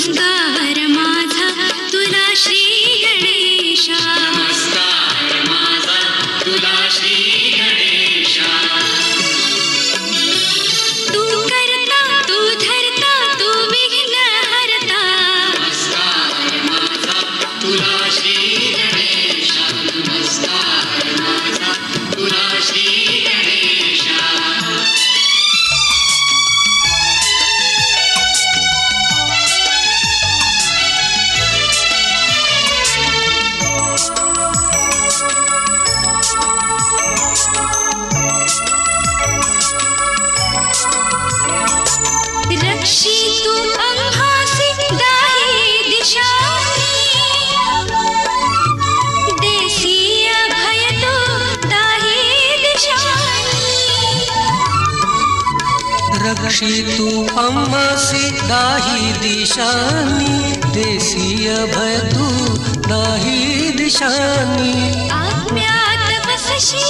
नमस्कार माझा तुला श्री गणेशा, नमस्कार माझा तुला श्री गणेशा. तू करता तू धरता तू विघ्न हरता. नमस्कार माझा तुला श्री गणेशा. नमस्कार माझा तुला श्री गणेशा. रक्षितु आम्हासी दाही दिशांनी, देसी अभय तू दाही दिशांनी. रक्षितु अम्मासी दाही दिशानी, देसी अभय तू दाही दिशानी. आत्म्यात वसशी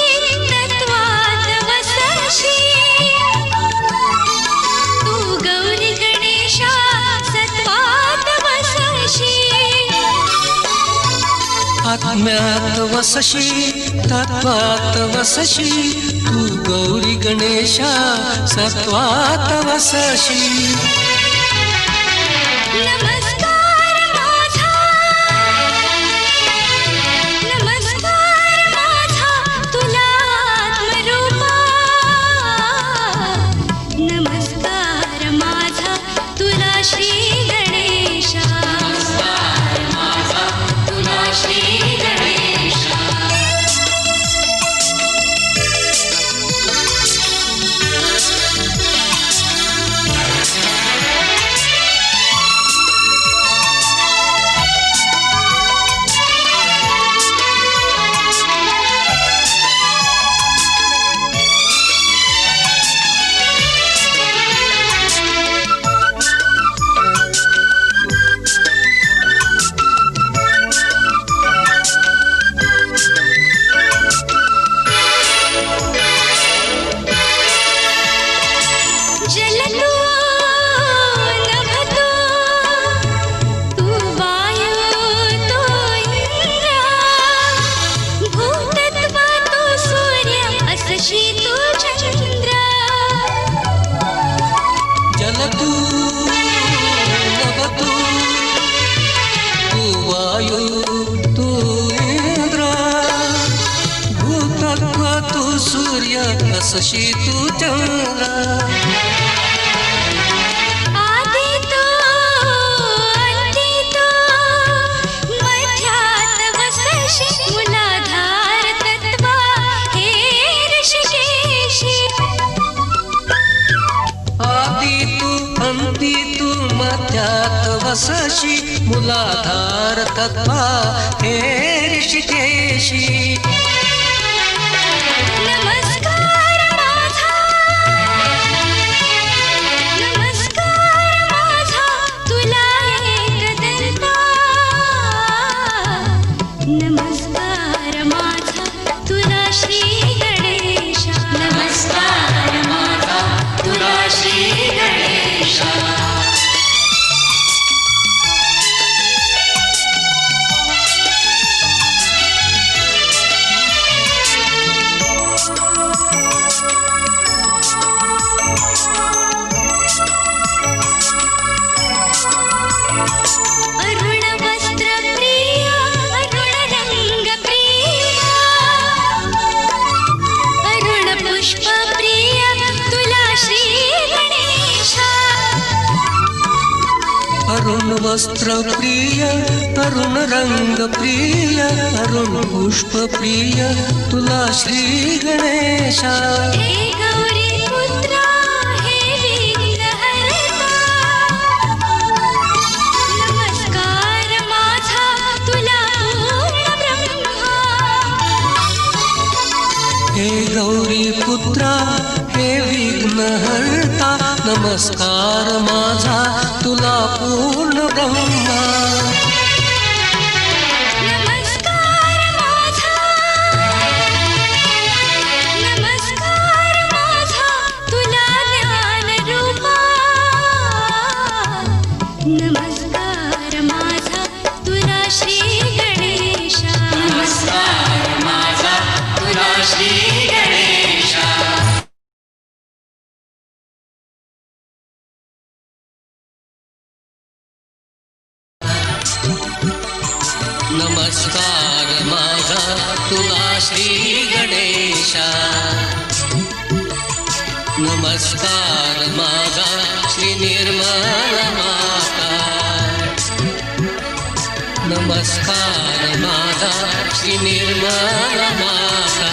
तत्वात वसशी, तू गौरी गणेशा सत्वात वसशी. आत्म्यात वसशी तत्वात वसशी, तू गौरी गणेशा सत्वात वसशी. नमस्कार माझा, नमस्कार माझा तुला आत्मरूपा. नमस्कार माझा तुला श्री गणेशा. नमस्कार माझा तुला श्री गणेशा. जलतु नभतु तू वायु तू इंद्र, भूतत्व तू सूर्य असशी तू चंद्र. जलतु नभतु तू वायु तू इंद्र, भूतत्व तू सूर्य असशी तू चंद्र. आदि तू अंति तू, मध्यात वसशी मूलाधार तत्वा हे ऋषिकेशी. आदि तू अंती तू मध्यात वसशी, मूलाधार तत्वा हे ऋषिकेशी. नमस्कार माझा, नमस्कार माझा तुला एकदंता. नमस्कार माझा तुला श्री गणेशा. नमस्कार माझा तुला श्री गणेशा. अरुण वस्त्र प्रिय अरुण रंग प्रिय, अरुण पुष्प प्रिय तुला श्री गणेशा. अरुण वस्त्र प्रिय अरुण रंग प्रिय, अरुण पुष्प प्रिय तुला श्री गणेशा. हे गौरी पुत्रा हे विघ्नहर्ता, नमस्कार माझा तुला पूर्ण ब्रह्मा. हे गौरी पुत्रा हे विघ्नहर्ता, नमस्कार माझा तुला पूर्ण ब्रह्मा. नमस्कार माझा, नमस्कार माझा तुला ज्ञान रूपा. नमस्कार नमस्कार माझा तुला श्री गणेशा, नमस्कार माझा श्री निर्मल माता, नमस्कार माझा श्री निर्मल माता.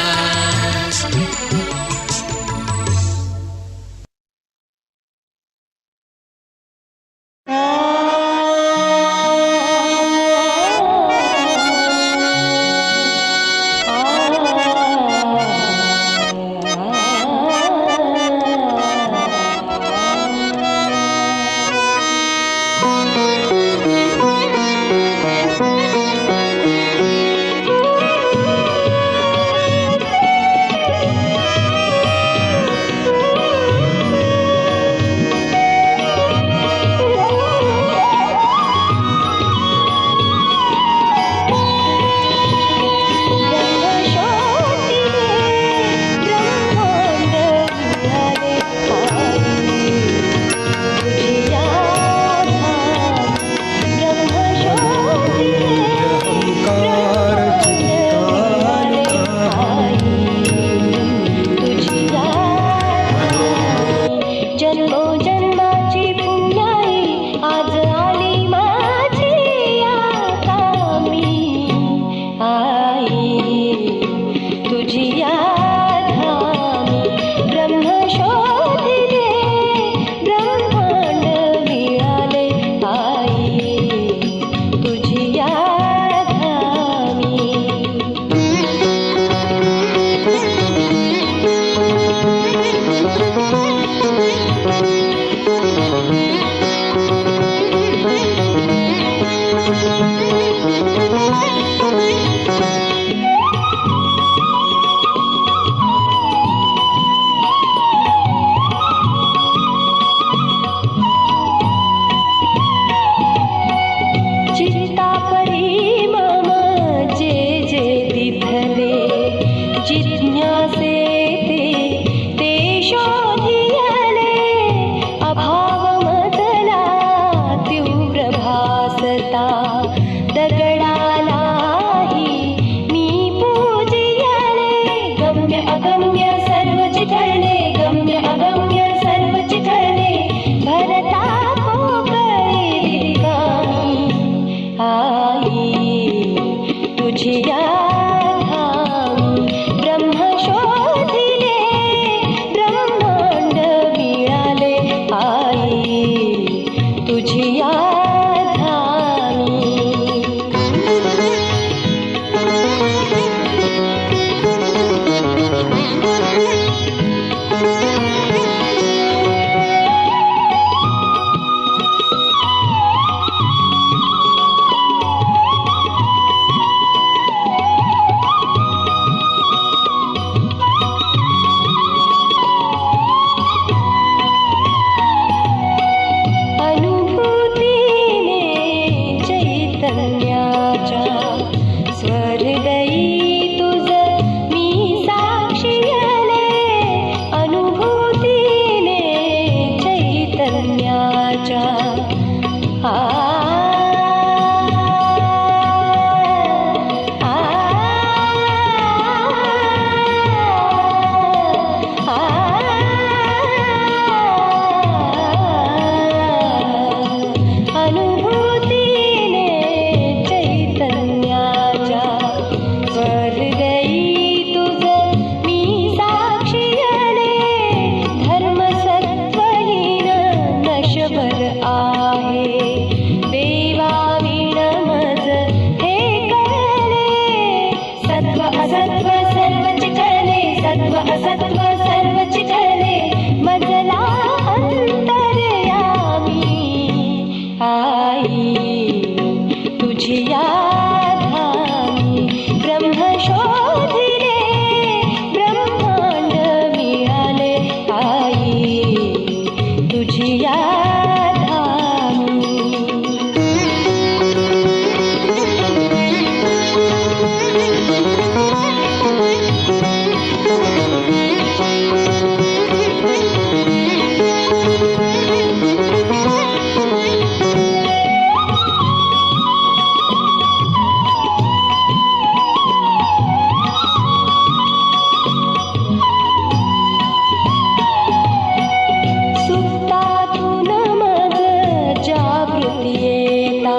होती येता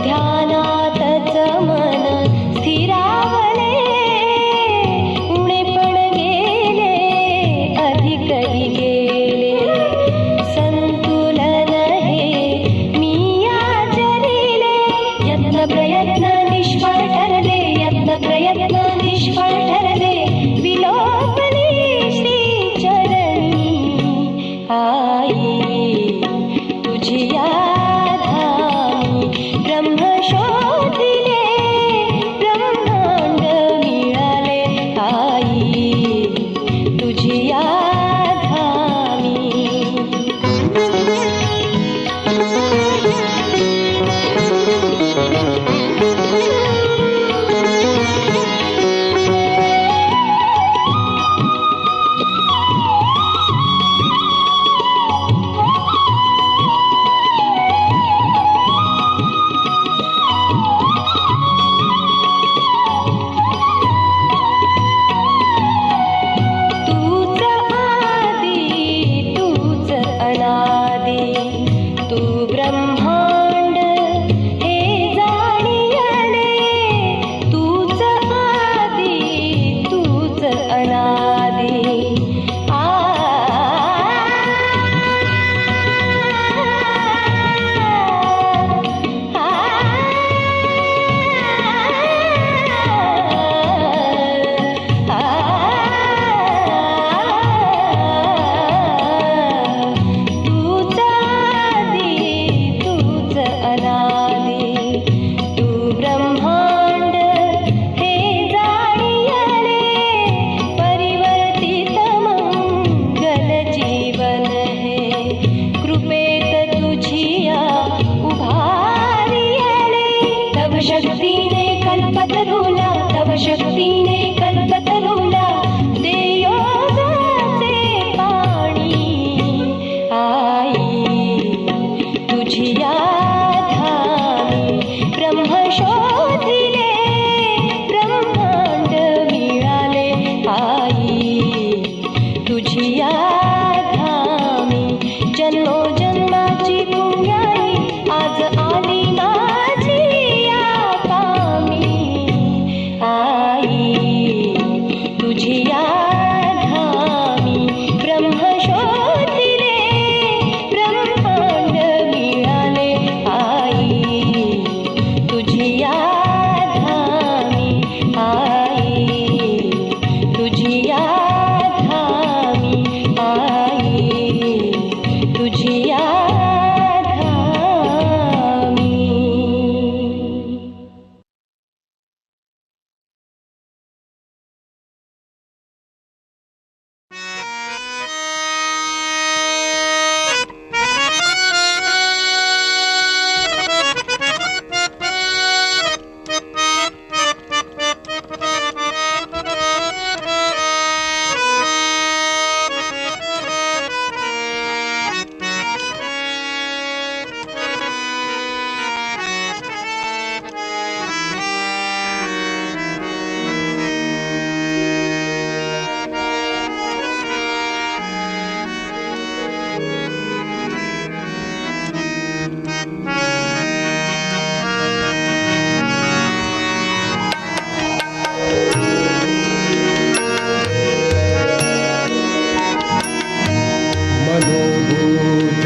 ध्यानातच मन स्थिरावले उणे पण गेले अधिकही गेले संतुलन हे मी आचरिले यत्न प्रयत्न निष्फळ ठरले यत्न प्रयत्न निष्फळ ठरले विलोपली श्री चरणी आई तुझी धामी ब्रह्म शोधिले ब्रह्मांड मिळाले आई तुझी धामी तूच आदी तूच अनादी तू ब्रह्मांड हे जाणियले तूच आदी तूच अनादी आ तूच आदी तूच अनादी तू ब्रह्मांड हे जाणियले परिवर्तित मंगल जीवन हे कृपेत तुझिया उभारियले तव शक्तीने कल्पतरुला तव शक्तीने कल्पतरुला दे योगाचे पाणी आई तुझिया धामी ब्रह्म शोधिले ब्रह्मांड मिळाले आई तुझिया धामी जन्मोजन्माची पुण्याई आज आली माझी या कामी आई तुझिया धामी ब्रह्म शोधिले ब्रह्मांड मिळाले आई तुझिया धामी आई तुझिया धामी आई तुझिया धामी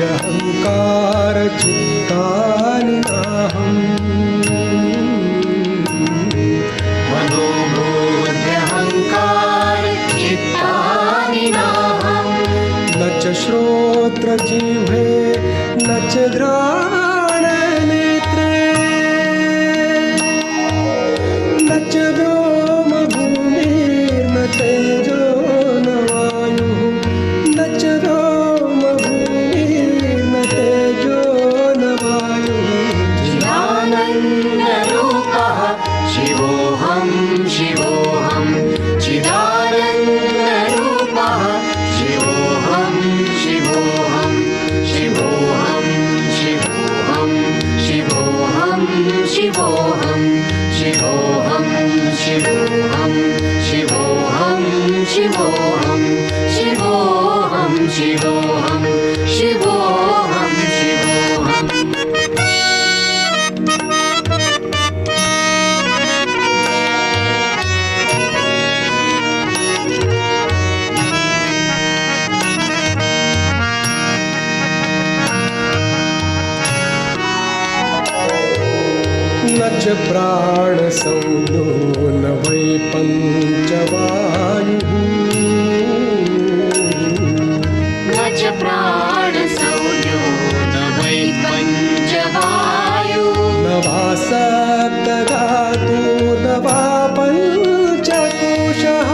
मनोबुद्ध्यहंकार चित्तानि नाहम् मनोबुद्ध्यहंकार चित्तानि नाहम् न च श्रोत्र जिह्वे न च घ्राण नेत्रे न च व्योम भूमिर्न तेजो न वायुः न च व्योम भूमिर्न तेजो न वायुः चिदानन्दरूपः शिवोऽहं शिवोऽहं चिदानन्दरूपः शिवोऽहं शिवोऽहं शिवोऽहं शिवोऽहं शिवोऽहं शिवोऽहं शिवोऽहं शिवोऽहं शिवोऽहं शिवोऽहं शिवोऽहं शिवोऽहं शिवोऽहं शिवोऽहं न च प्राणसंज्ञो न वै पञ्चवायुः न च प्राणसंज्ञो न वै पञ्चवायुः न वा सप्तधातु न वा पञ्चकोशः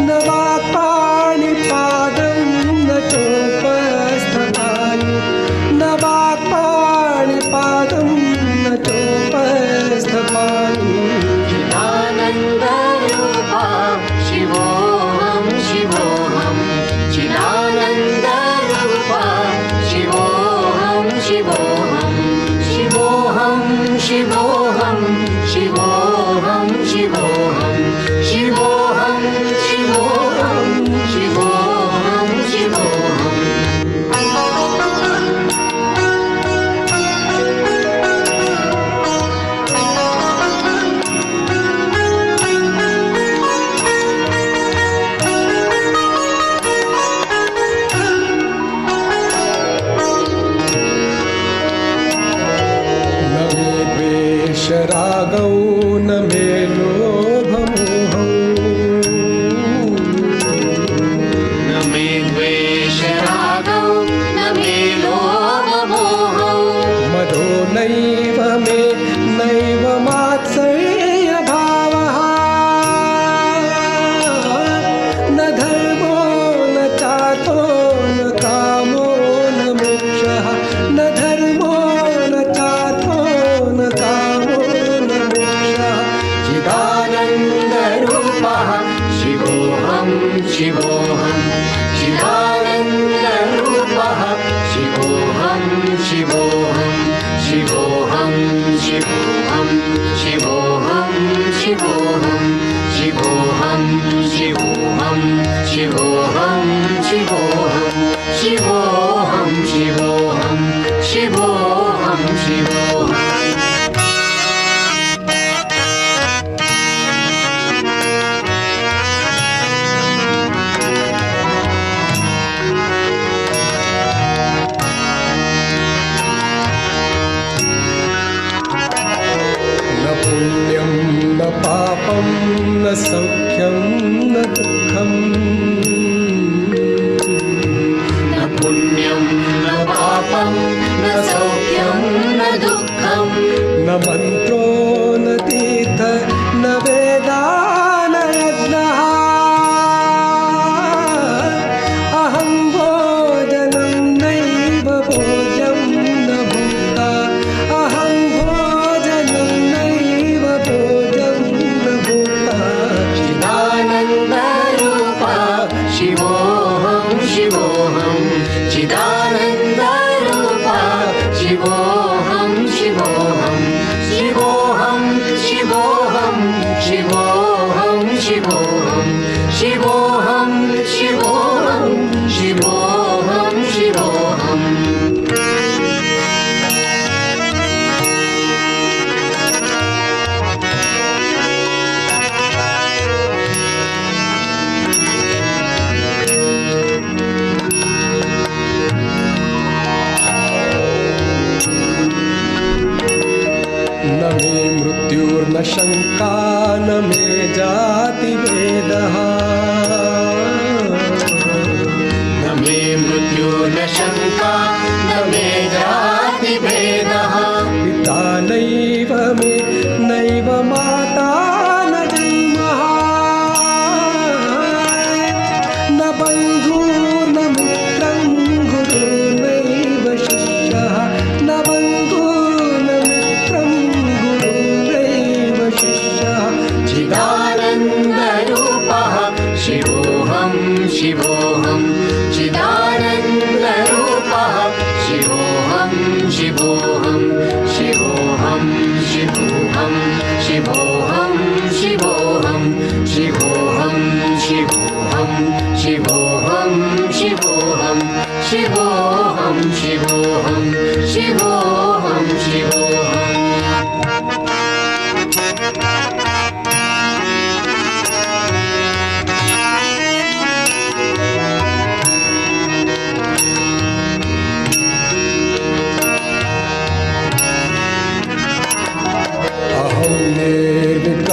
न वा पाणिपादं न चोपस्थपायुः न वा पाणिपादं न चोपस्थपायुः चिदानन्दरूपा शिवोऽहं शिवोऽहं चिदानन्दरूपा शिवोऽहं शिवोऽहं शिवोऽहं शिवोऽहं शिवोऽहं शिवोऽहं शिवोऽहं शिवोऽहं शिवोऽहं शिवोऽहम् न मे द्वेषरागौ न मे लोभमोहौ न मे द्वेषरागौ न मे लोभमोहौ मदो नैव मे नैव मात्सर्यभावः न धर्मो न चातो न कामो न मोक्षः न धर्मो न चातो न कामो न मोक्षः चिदानन्दरूपः शिवोऽहं शिवोऽहं चिदानन्दरूपः शिवोऽहं शिवोऽहं शिवोऽहं शिवोऽहं शिवोऽहं शिवोऽहं शिवोऽहं शिवोऽहं शिवोऽहं शिवोऽहं शिवोऽहं शिवोऽहं शिवोऽहं शिवोऽहम् न पुण्यं न पापं न सौख्यं न दुःखम् न पुण्यं न पापं न सौख्यं न दुःखं न मन्त्रो न तीर्थ न वेदा न यज्ञः अहं भोजनं नैव भोज्यं न भोक्ता अहं भोजनं नैव भोज्यं न भोक्ता चिदानन्दरूपा शिवोऽहं शिवोऽहं चिदानन्दरूपा शिवोऽहं शिवोऽहं शिवोऽहं शिवोऽहं शिवोऽहं शिवोऽहं शिवोऽहं शिवोऽहं शिवोऽहं शिवोऽहम् न मे मृत्युर्न शङ्का न मे जातिभेदः न मे मृत्यो न शङ्का न मे जातिभेदः पिता नैव मे नैव माता न जन्मः न बन्धुर्न मित्रं गुरुर्नैव शिष्यः न बन्धुर्न मित्रं गुरुर्नैव शिष्यः चिदानन्दरूपः शिवोऽहं शिवोऽहं चिदानन्दरूपः शिवोऽहं शिवोऽहं शिवोऽहं शिवोऽहं शिवोऽहं शिवोऽहं शिवोऽहं शिवोऽहं शिवोऽहं शिवोऽहं शिवोऽहं शिवोऽहं शिवोऽहं शिवोऽहम्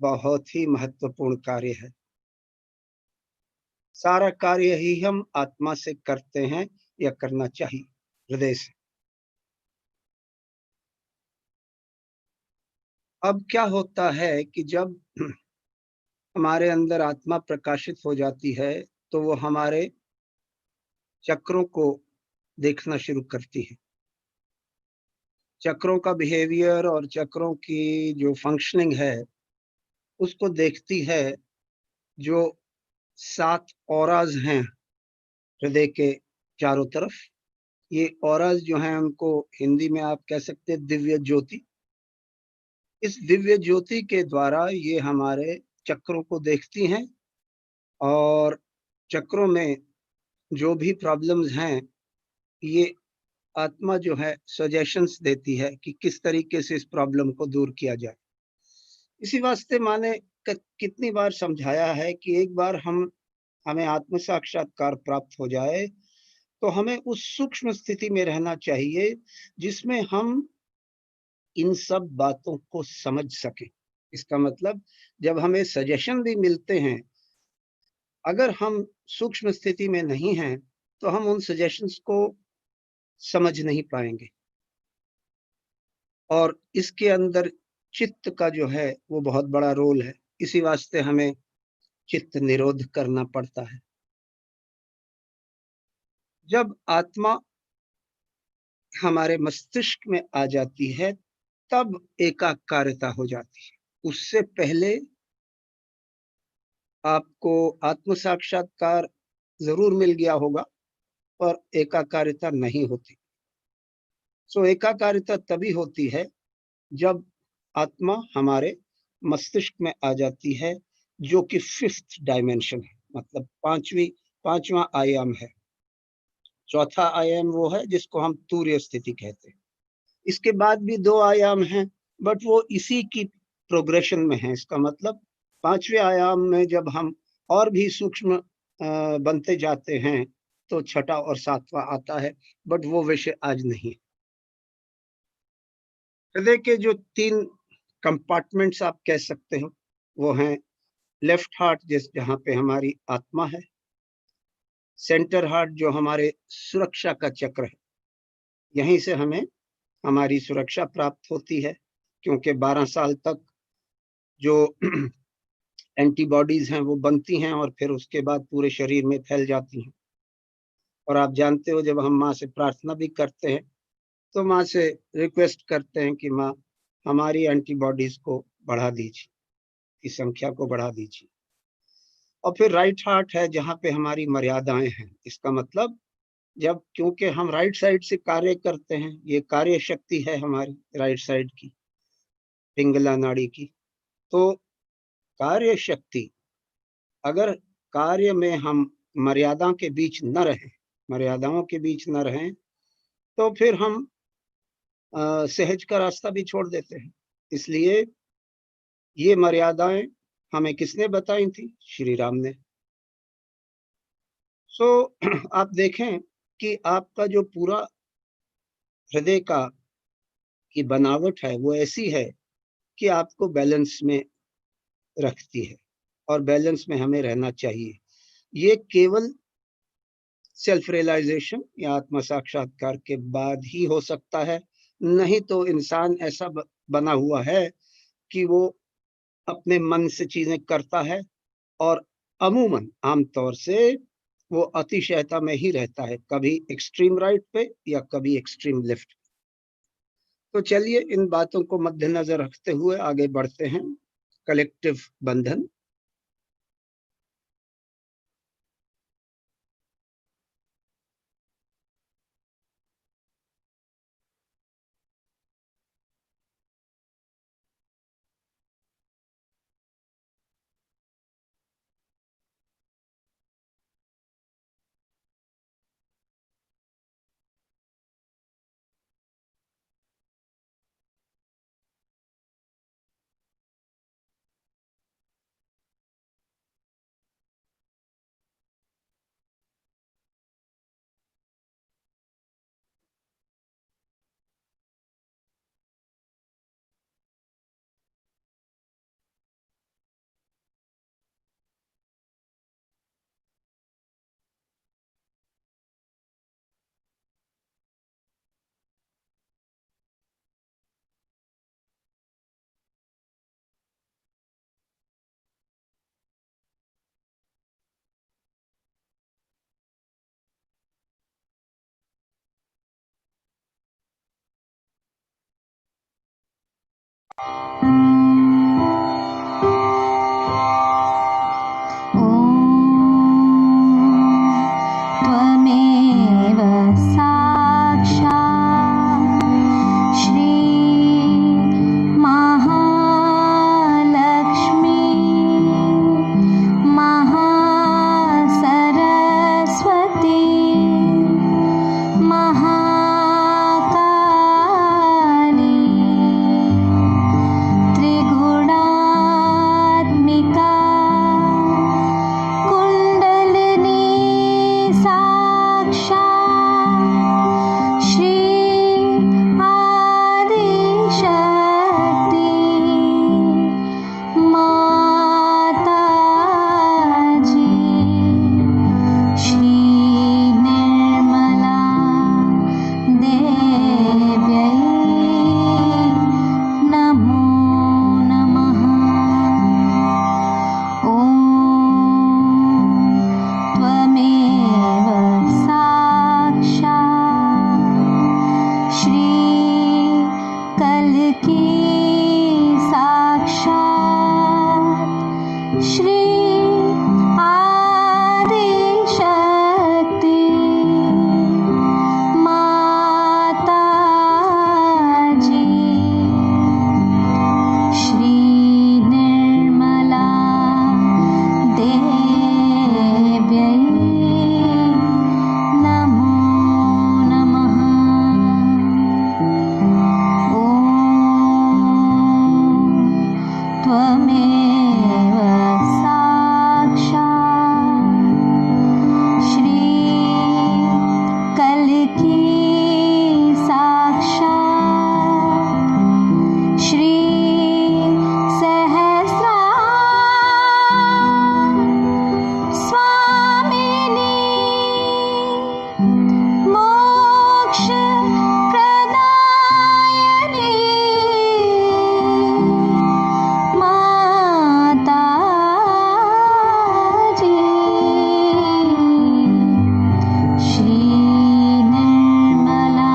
बहुत ही महत्वपूर्ण कार्य है। सारा कार्य ही हम आत्मा से करते हैं या करना चाहिए, हृदय से। अब क्या होता है कि जब हमारे अंदर आत्मा प्रकाशित हो जाती है तो वो हमारे चक्रों को देखना शुरू करती है। चक्रों का बिहेवियर और चक्रों की जो फंक्शनिंग है उसको देखती है। जो 7 ऑराज हैं हृदय के चारों तरफ, ये ऑराज जो हैं उनको हिंदी में आप कह सकते हैं दिव्य ज्योति। इस दिव्य ज्योति के द्वारा ये हमारे चक्रों को देखती हैं और चक्रों में जो भी प्रॉब्लम्स हैं ये आत्मा जो है सजेशंस देती है कि किस तरीके से इस प्रॉब्लम को दूर किया जाए। इसी वास्ते मैंने कितनी बार समझाया है कि एक बार हमें आत्म साक्षात्कार प्राप्त हो जाए तो हमें उस सूक्ष्म स्थिति में रहना चाहिए जिसमें हम इन सब बातों को समझ सकें। इसका मतलब जब हमें सजेशन भी मिलते हैं, अगर हम सूक्ष्म स्थिति में नहीं हैं तो हम उन सजेशंस को समझ नहीं पाएंगे। और इसके अंदर चित्त का जो है वो बहुत बड़ा रोल है। इसी वास्ते हमें चित्त निरोध करना पड़ता है। जब आत्मा हमारे मस्तिष्क में आ जाती है तब एकाकारिता हो जाती है। उससे पहले आपको आत्म साक्षात्कार जरूर मिल गया होगा पर एकाकारिता नहीं होती। सो एकाकारिता तभी होती है जब आत्मा हमारे मस्तिष्क में आ जाती है, जो कि 5th डायमेंशन है, मतलब पांचवा आयाम है। चौथा आयाम वो है जिसको हम तूर्य स्थिति कहते हैं। इसके बाद भी 2 आयाम हैं, बट वो इसी की प्रोग्रेशन में है। इसका मतलब 5वें आयाम में जब हम और भी सूक्ष्म बनते जाते हैं तो छठा और 7वां आता है, बट वो विषय आज नहीं। हृदय के जो 3 कंपार्टमेंट्स आप कह सकते हो वो हैं लेफ्ट हार्ट, जहाँ पे हमारी आत्मा है। सेंटर हार्ट जो हमारे सुरक्षा का चक्र है, यहीं से हमें हमारी सुरक्षा प्राप्त होती है, क्योंकि 12 साल तक जो एंटीबॉडीज हैं वो बनती हैं और फिर उसके बाद पूरे शरीर में फैल जाती हैं। और आप जानते हो जब हम माँ से प्रार्थना भी करते हैं तो माँ से रिक्वेस्ट करते हैं कि माँ हमारी एंटीबॉडीज को बढ़ा दीजिए, की संख्या को बढ़ा दीजिए। और फिर राइट हार्ट है जहाँ पे हमारी मर्यादाएं हैं। इसका मतलब जब, क्योंकि हम राइट साइड से कार्य करते हैं, ये कार्य शक्ति है हमारी राइट साइड की, पिंगला नाड़ी की। तो कार्य शक्ति, अगर कार्य में हम मर्यादा के बीच न रहें, मर्यादाओं के बीच न रहें, तो फिर हम सहज का रास्ता भी छोड़ देते हैं। इसलिए ये मर्यादाएं हमें किसने बताई थी? श्री राम ने। सो आप देखें कि आपका जो पूरा हृदय का की बनावट है वो ऐसी है कि आपको बैलेंस में रखती है, और बैलेंस में हमें रहना चाहिए। ये केवल सेल्फ रियलाइजेशन या आत्म साक्षात्कार के बाद ही हो सकता है। नहीं तो इंसान ऐसा बना हुआ है कि वो अपने मन से चीजें करता है और अमूमन आमतौर से वो अतिशयता में ही रहता है, कभी एक्सट्रीम राइट पे या कभी एक्सट्रीम लेफ्ट। तो चलिए इन बातों को मद्देनजर रखते हुए आगे बढ़ते हैं। कलेक्टिव बंधन। त्वमेव साक्षात् श्री महालक्ष्मी महासरस्वती महाकाली त्रिगुणात्मिका कुण्डलिनी साक्षात् श्री आदिशक्ति माताजी श्री निर्मला देव्यै नमो नमः। ॐ त्वमेव साक्षात् श्री कल्की साक्षात् श्री आदिशक्ति माताजी श्री निर्मला देव्यै नमो नमः। ॐ त्वमेव साक्षात् श्री कल्की साक्षात् श्री स्वामिनी मोक्ष प्रदायिनी माताजी श्री निर्मला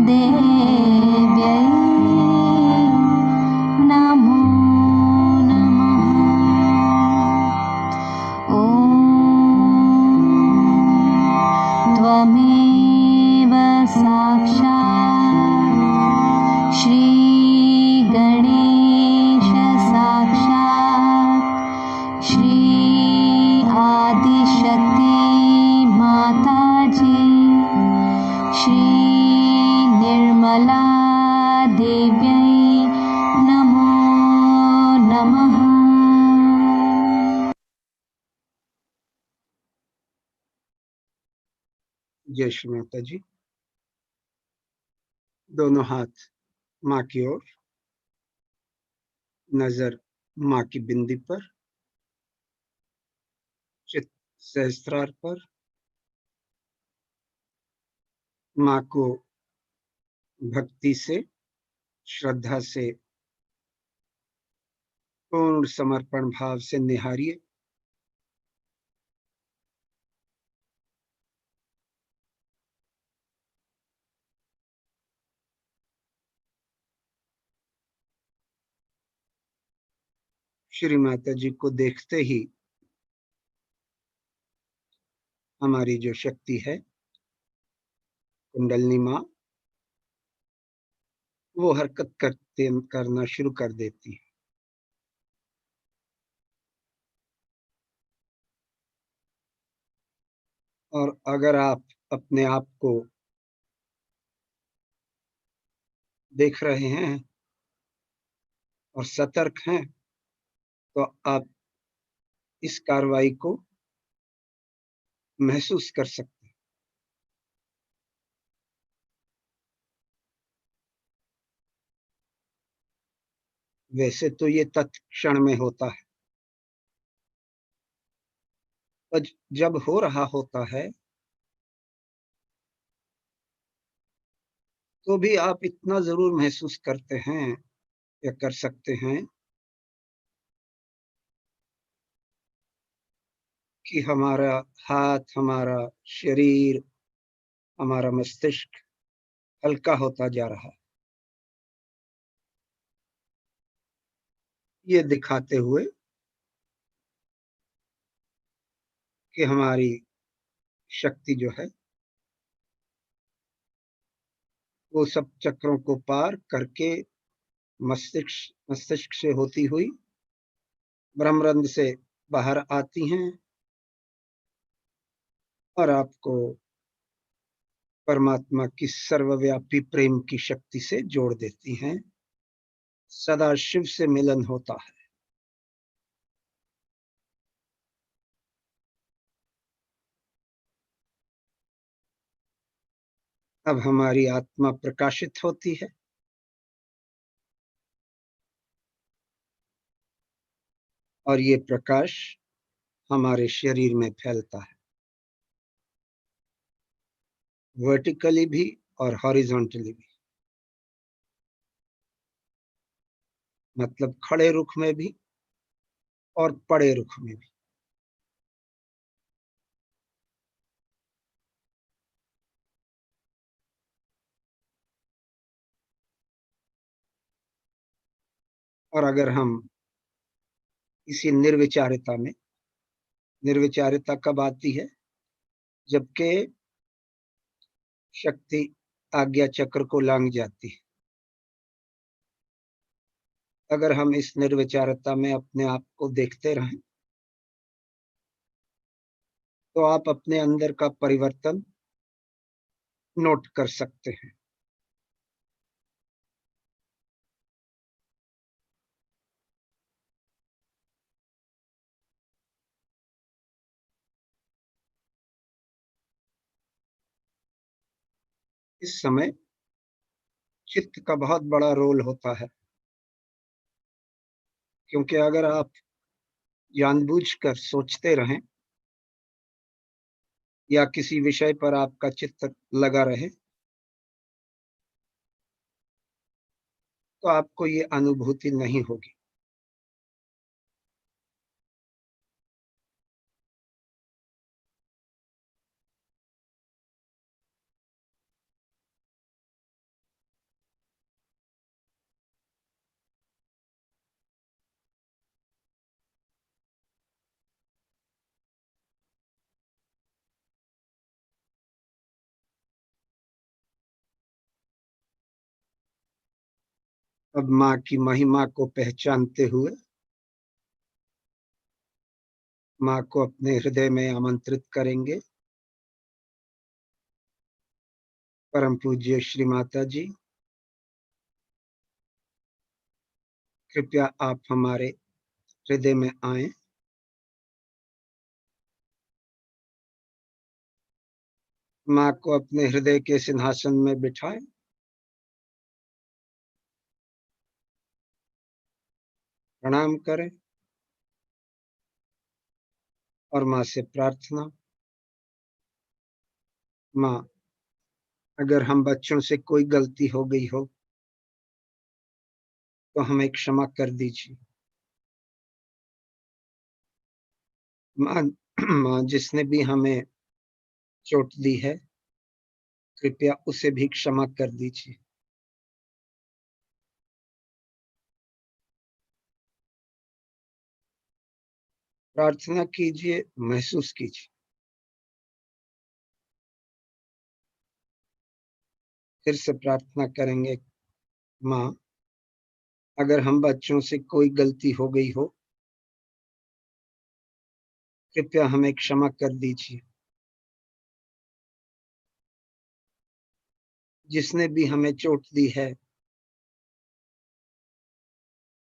देव्यै नमो नमः। ॐ त्वमेव साक्षात् श्री गणेश साक्षात् श्री आदिशक्ति माताजी श्री निर्मला देव्यै नमो नमः। जय श्री माता जी। दोनों हाथ माँ की ओर, नजर माँ की बिंदी पर, चित्त सहस्त्रार पर। माँ को भक्ति से, श्रद्धा से, पूर्ण समर्पण भाव से निहारिए। श्री माता जी को देखते ही हमारी जो शक्ति है, कुंडलिनी माँ, वो हरकत करना शुरू कर देती है। और अगर आप अपने आप को देख रहे हैं और सतर्क हैं, तो आप इस कार्रवाई को महसूस कर सकते हैं। वैसे तो ये तत्क्षण में होता है, पर जब हो रहा होता है तो भी आप इतना जरूर महसूस करते हैं या कर सकते हैं कि हमारा हाथ, हमारा शरीर, हमारा मस्तिष्क हल्का होता जा रहा है। ये दिखाते हुए कि हमारी शक्ति जो है वो सब चक्रों को पार करके मस्तिष्क से होती हुई ब्रह्मरंध्र से बाहर आती हैं और आपको परमात्मा की सर्वव्यापी प्रेम की शक्ति से जोड़ देती हैं। सदा शिव से मिलन होता है। अब हमारी आत्मा प्रकाशित होती है और ये प्रकाश हमारे शरीर में फैलता है, वर्टिकली भी और हॉरिजॉन्टली भी, मतलब खड़े रुख में भी और पड़े रुख में भी। और अगर हम इसी निर्विचारिता में, निर्विचारिता कब आती है? जबकि शक्ति आज्ञा चक्र को लांघ जाती है। अगर हम इस निर्विचारता में अपने आप को देखते रहें तो आप अपने अंदर का परिवर्तन नोट कर सकते हैं। इस समय चित्त का बहुत बड़ा रोल होता है, क्योंकि अगर आप जानबूझकर सोचते रहें या किसी विषय पर आपका चित्त लगा रहे तो आपको ये अनुभूति नहीं होगी। अब माँ की महिमा को पहचानते हुए माँ को अपने हृदय में आमंत्रित करेंगे। परम पूज्य श्री माता जी, कृपया आप हमारे हृदय में आए। माँ को अपने हृदय के सिंहासन में बिठाएं। प्रणाम करें और माँ से प्रार्थना, माँ अगर हम बच्चों से कोई गलती हो गई हो तो हमें क्षमा कर दीजिए। माँ माँ जिसने भी हमें चोट दी है कृपया उसे भी क्षमा कर दीजिए। प्रार्थना कीजिए, महसूस कीजिए। फिर से प्रार्थना करेंगे, माँ अगर हम बच्चों से कोई गलती हो गई हो कृपया हमें क्षमा कर दीजिए। जिसने भी हमें चोट दी है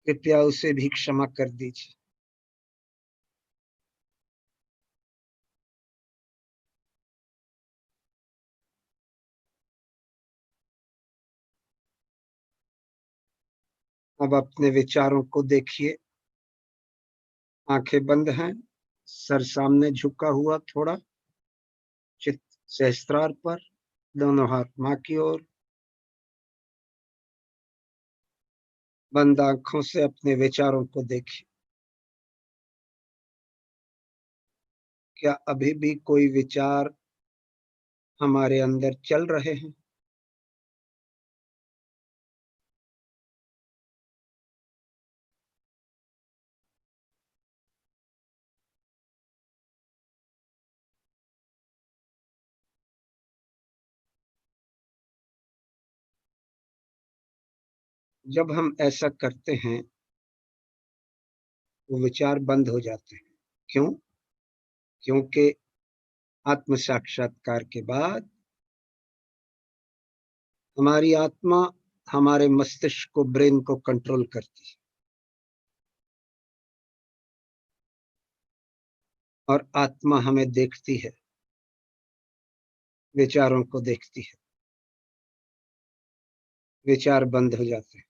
कृपया उसे भी क्षमा कर दीजिए। अब अपने विचारों को देखिए। आंखें बंद हैं, सर सामने झुका हुआ, थोड़ा चित्त सहस्त्रार पर, दोनों हाथ माँ की ओर। बंद आंखों से अपने विचारों को देखिए। क्या अभी भी कोई विचार हमारे अंदर चल रहे हैं? जब हम ऐसा करते हैं तो विचार बंद हो जाते हैं। क्यों? क्योंकि आत्म साक्षात्कार के बाद हमारी आत्मा हमारे मस्तिष्क को, ब्रेन को कंट्रोल करती है और आत्मा हमें देखती है, विचारों को देखती है। विचार बंद हो जाते हैं।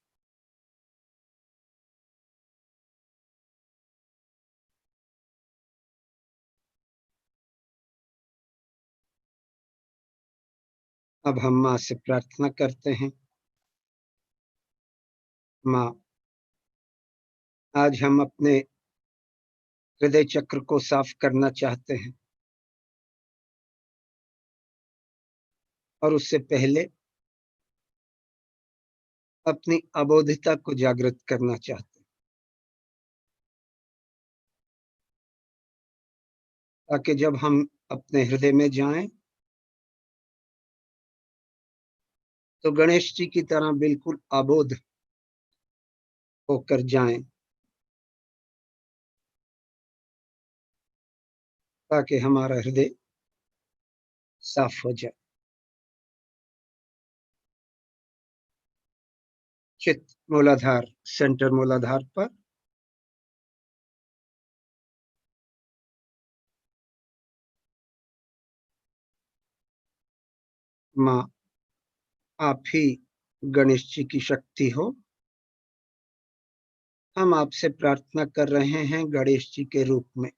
अब हम माँ से प्रार्थना करते हैं, माँ, आज हम अपने हृदय चक्र को साफ करना चाहते हैं और उससे पहले अपनी अबोधिता को जागृत करना चाहते हैं, ताकि जब हम अपने हृदय में जाएं तो गणेश जी की तरह बिल्कुल अबोध होकर जाएं, ताकि हमारा हृदय साफ हो जाए। चित्त मूलाधार, सेंटर मूलाधार पर माँ, आप ही गणेश जी की शक्ति हो। हम आपसे प्रार्थना कर रहे हैं गणेश जी के रूप में।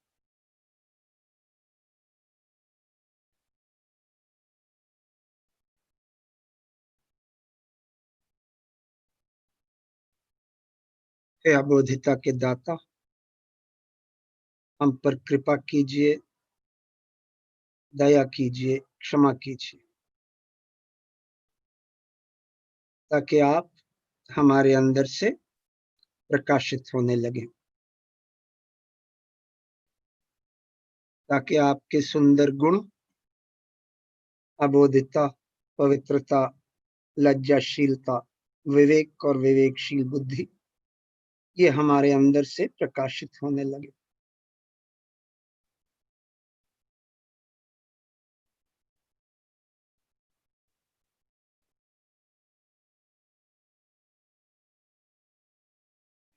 हे अबोधिता के दाता, हम पर कृपा कीजिए, दया कीजिए, क्षमा कीजिए, ताकि आप हमारे अंदर से प्रकाशित होने लगे, ताकि आपके सुंदर गुण, अबोधिता, पवित्रता, लज्जाशीलता, विवेक और विवेकशील बुद्धि, ये हमारे अंदर से प्रकाशित होने लगे।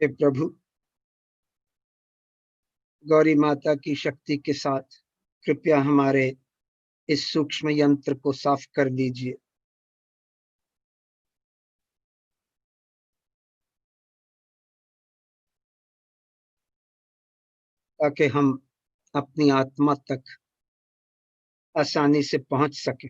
हे प्रभु, गौरी माता की शक्ति के साथ कृपया हमारे इस सूक्ष्म यंत्र को साफ कर दीजिए, ताकि हम अपनी आत्मा तक आसानी से पहुंच सके।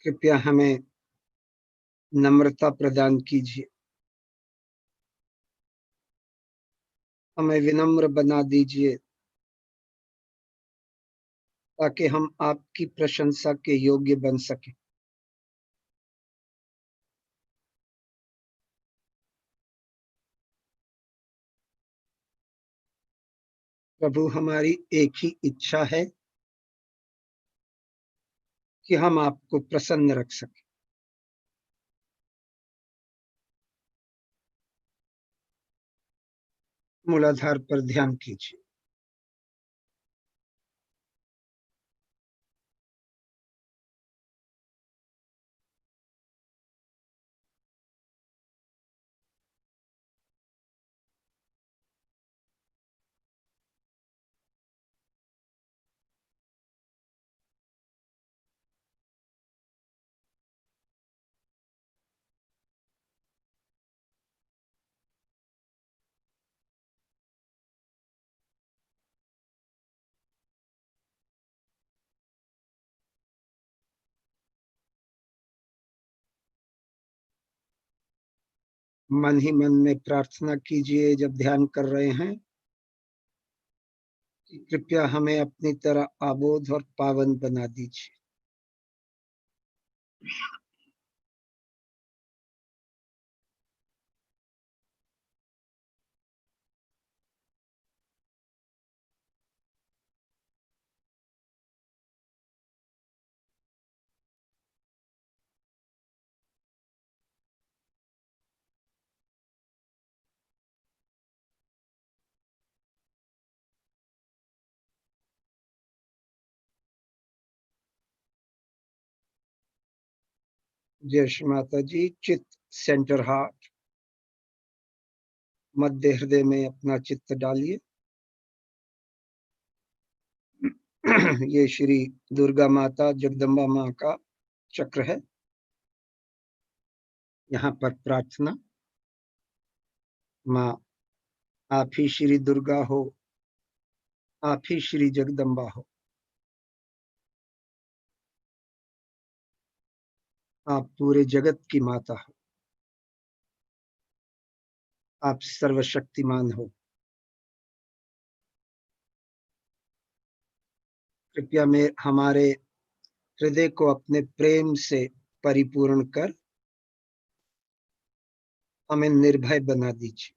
कृपया हमें नम्रता प्रदान कीजिए, हमें विनम्र बना दीजिए, ताकि हम आपकी प्रशंसा के योग्य बन सके। प्रभु, हमारी एक ही इच्छा है कि हम आपको प्रसन्न रख सकें। मूलाधार पर ध्यान कीजिए। मन ही मन में प्रार्थना कीजिए जब ध्यान कर रहे हैं कि कृपया हमें अपनी तरह आबोध और पावन बना दीजिए। जय श्री माता जी। चित्त सेंटर हार्ट, मध्य हृदय में अपना चित्त डालिए। ये श्री दुर्गा माता जगदम्बा माँ का चक्र है। यहाँ पर प्रार्थना, माँ आप ही श्री दुर्गा हो, आप ही श्री जगदम्बा हो, आप पूरे जगत की माता हो, आप सर्वशक्तिमान हो। कृपया में हमारे हृदय को अपने प्रेम से परिपूर्ण कर हमें निर्भय बना दीजिए।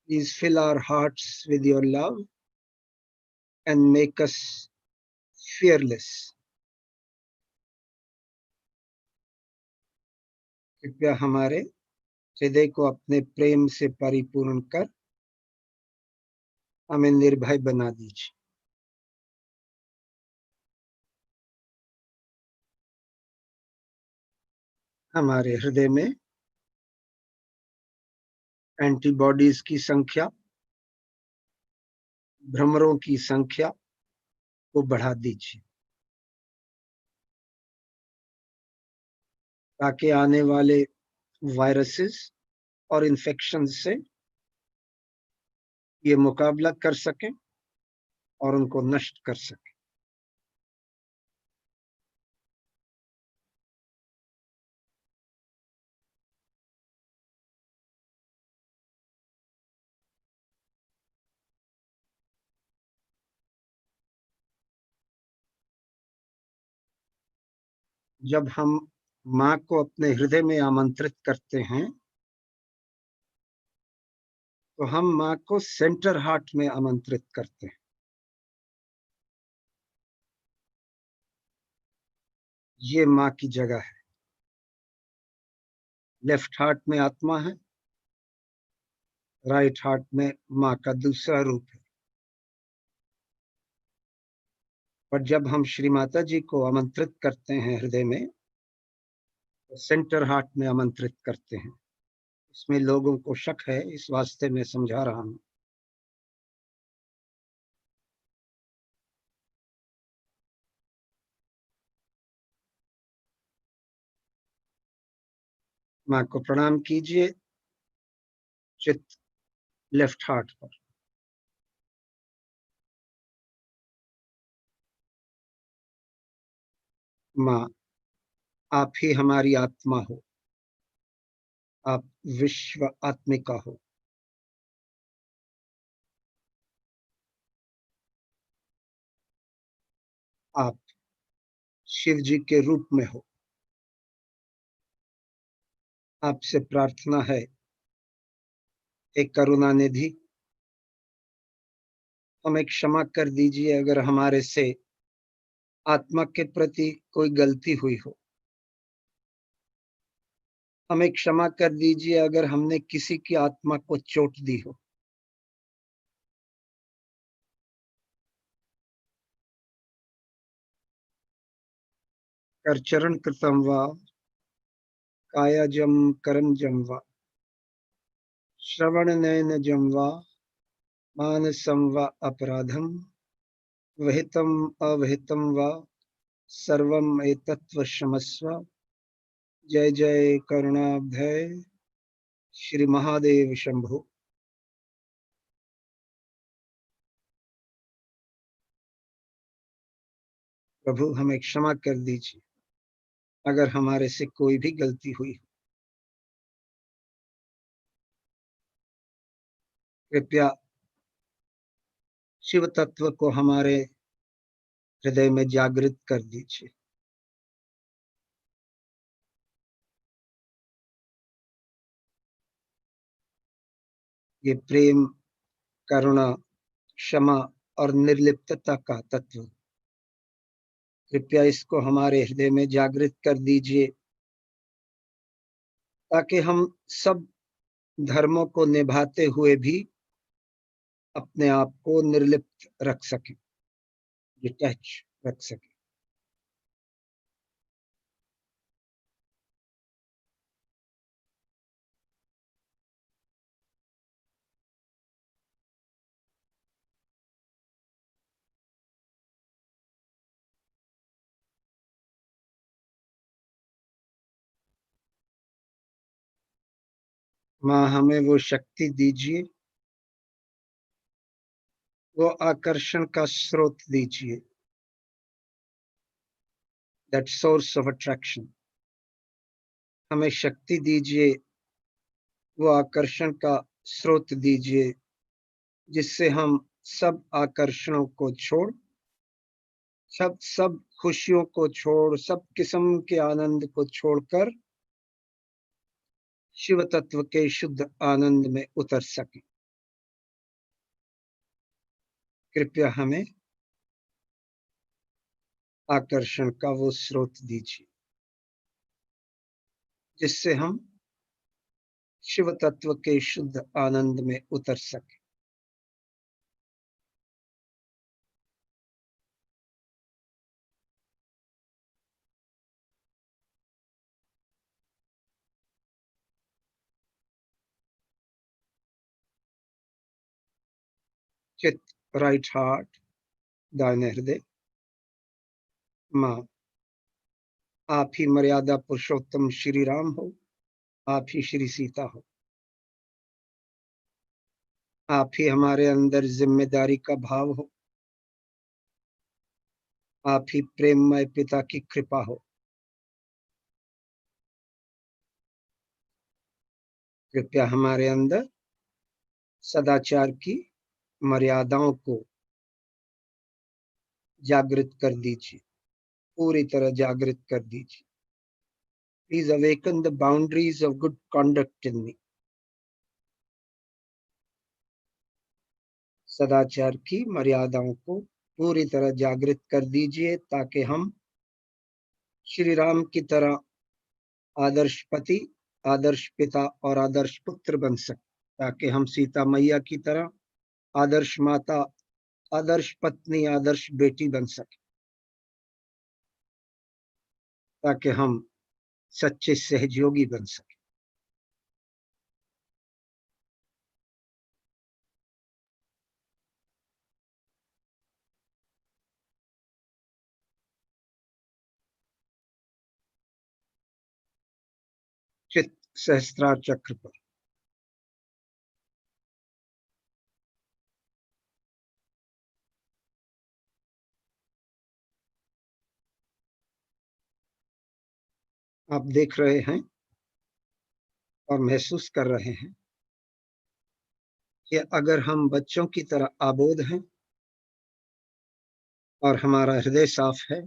Please fill our hearts with your love and make us fearless. कृपया हमारे हृदय को अपने प्रेम से परिपूर्ण कर हमें निर्भय बना दीजिए। हमारे हृदय में एंटीबॉडीज की संख्या, भ्रमरों की संख्या को बढ़ा दीजिए, ताकि आने वाले वायरसेस और इन्फेक्शन से ये मुकाबला कर सकें और उनको नष्ट कर सकें। जब हम माँ को अपने हृदय में आमंत्रित करते हैं तो हम माँ को सेंटर हार्ट में आमंत्रित करते हैं। ये माँ की जगह है। लेफ्ट हार्ट में आत्मा है, राइट हार्ट में माँ का दूसरा रूप है। पर जब हम श्री माता जी को आमंत्रित करते हैं हृदय में, तो सेंटर हार्ट में आमंत्रित करते हैं। इसमें लोगों को शक है, इस वास्ते मैं समझा रहा हूं। माँ को प्रणाम कीजिए चित्त लेफ्ट हार्ट पर। माँ आप ही हमारी आत्मा हो, आप विश्व आत्मिका हो। आप शिव जी के रूप में हो। आपसे प्रार्थना है, एक करुणा निधि, हमें क्षमा कर दीजिए अगर हमारे से आत्मा के प्रति कोई गलती हुई हो। हमें क्षमा कर दीजिए अगर हमने किसी की आत्मा को चोट दी हो। करचरण कृतं वा कायाजं करंजं वा श्रवणनयनजं वा मानसं वा अपराधं विहितं अविहितं वा सर्वं एतत् क्षमस्व। जय जय करुणाब्धे श्री महादेव शंभो। प्रभु हमें क्षमा कर दीजिए अगर हमारे से कोई भी गलती हुई, कृपया शिव तत्व को हमारे हृदय में जागृत कर दीजिए। ये प्रेम, करुणा, क्षमा और निर्लिप्तता का तत्व, कृपया इसको हमारे हृदय में जागृत कर दीजिए, ताकि हम सब धर्मों को निभाते हुए भी अपने आप को निर्लिप्त रख सकें, डिटैच रख सकें। माँ, हमें वो शक्ति दीजिए, वो आकर्षण का स्रोत दीजिए, दैट सोर्स ऑफ अट्रैक्शन। हमें शक्ति दीजिए, वो आकर्षण का स्रोत दीजिए, जिससे हम सब आकर्षणों को छोड़, सब खुशियों को छोड़, सब किस्म के आनंद को छोड़कर शिव तत्व के शुद्ध आनंद में उतर सके। कृपया हमें आकर्षण का वो स्रोत दीजिए, जिससे हम शिव तत्व के शुद्ध आनंद में उतर सके। चित, राइट हार्ट, दाहिने हृदय। माँ, आप ही मर्यादा पुरुषोत्तम श्री राम हो, आप ही श्री सीता हो, आप ही हमारे अंदर जिम्मेदारी का भाव हो, आप ही प्रेममय पिता की कृपा हो। कृपया हमारे अंदर सदाचार की मर्यादाओं को जागृत कर दीजिए, पूरी तरह जागृत कर दीजिए। Please awaken the boundaries of good conduct in me. सदाचार की मर्यादाओं को पूरी तरह जागृत कर दीजिए, ताकि हम श्री राम की तरह आदर्श पति, आदर्श पिता और आदर्श पुत्र बन सके, ताकि हम सीता मैया की तरह आदर्श माता, आदर्श पत्नी, आदर्श बेटी बन सके, ताकि हम सच्चे सहयोगी बन सके। चित सहस्त्रार चक्र पर आप देख रहे हैं और महसूस कर रहे हैं कि अगर हम बच्चों की तरह आबोध हैं और हमारा हृदय साफ है,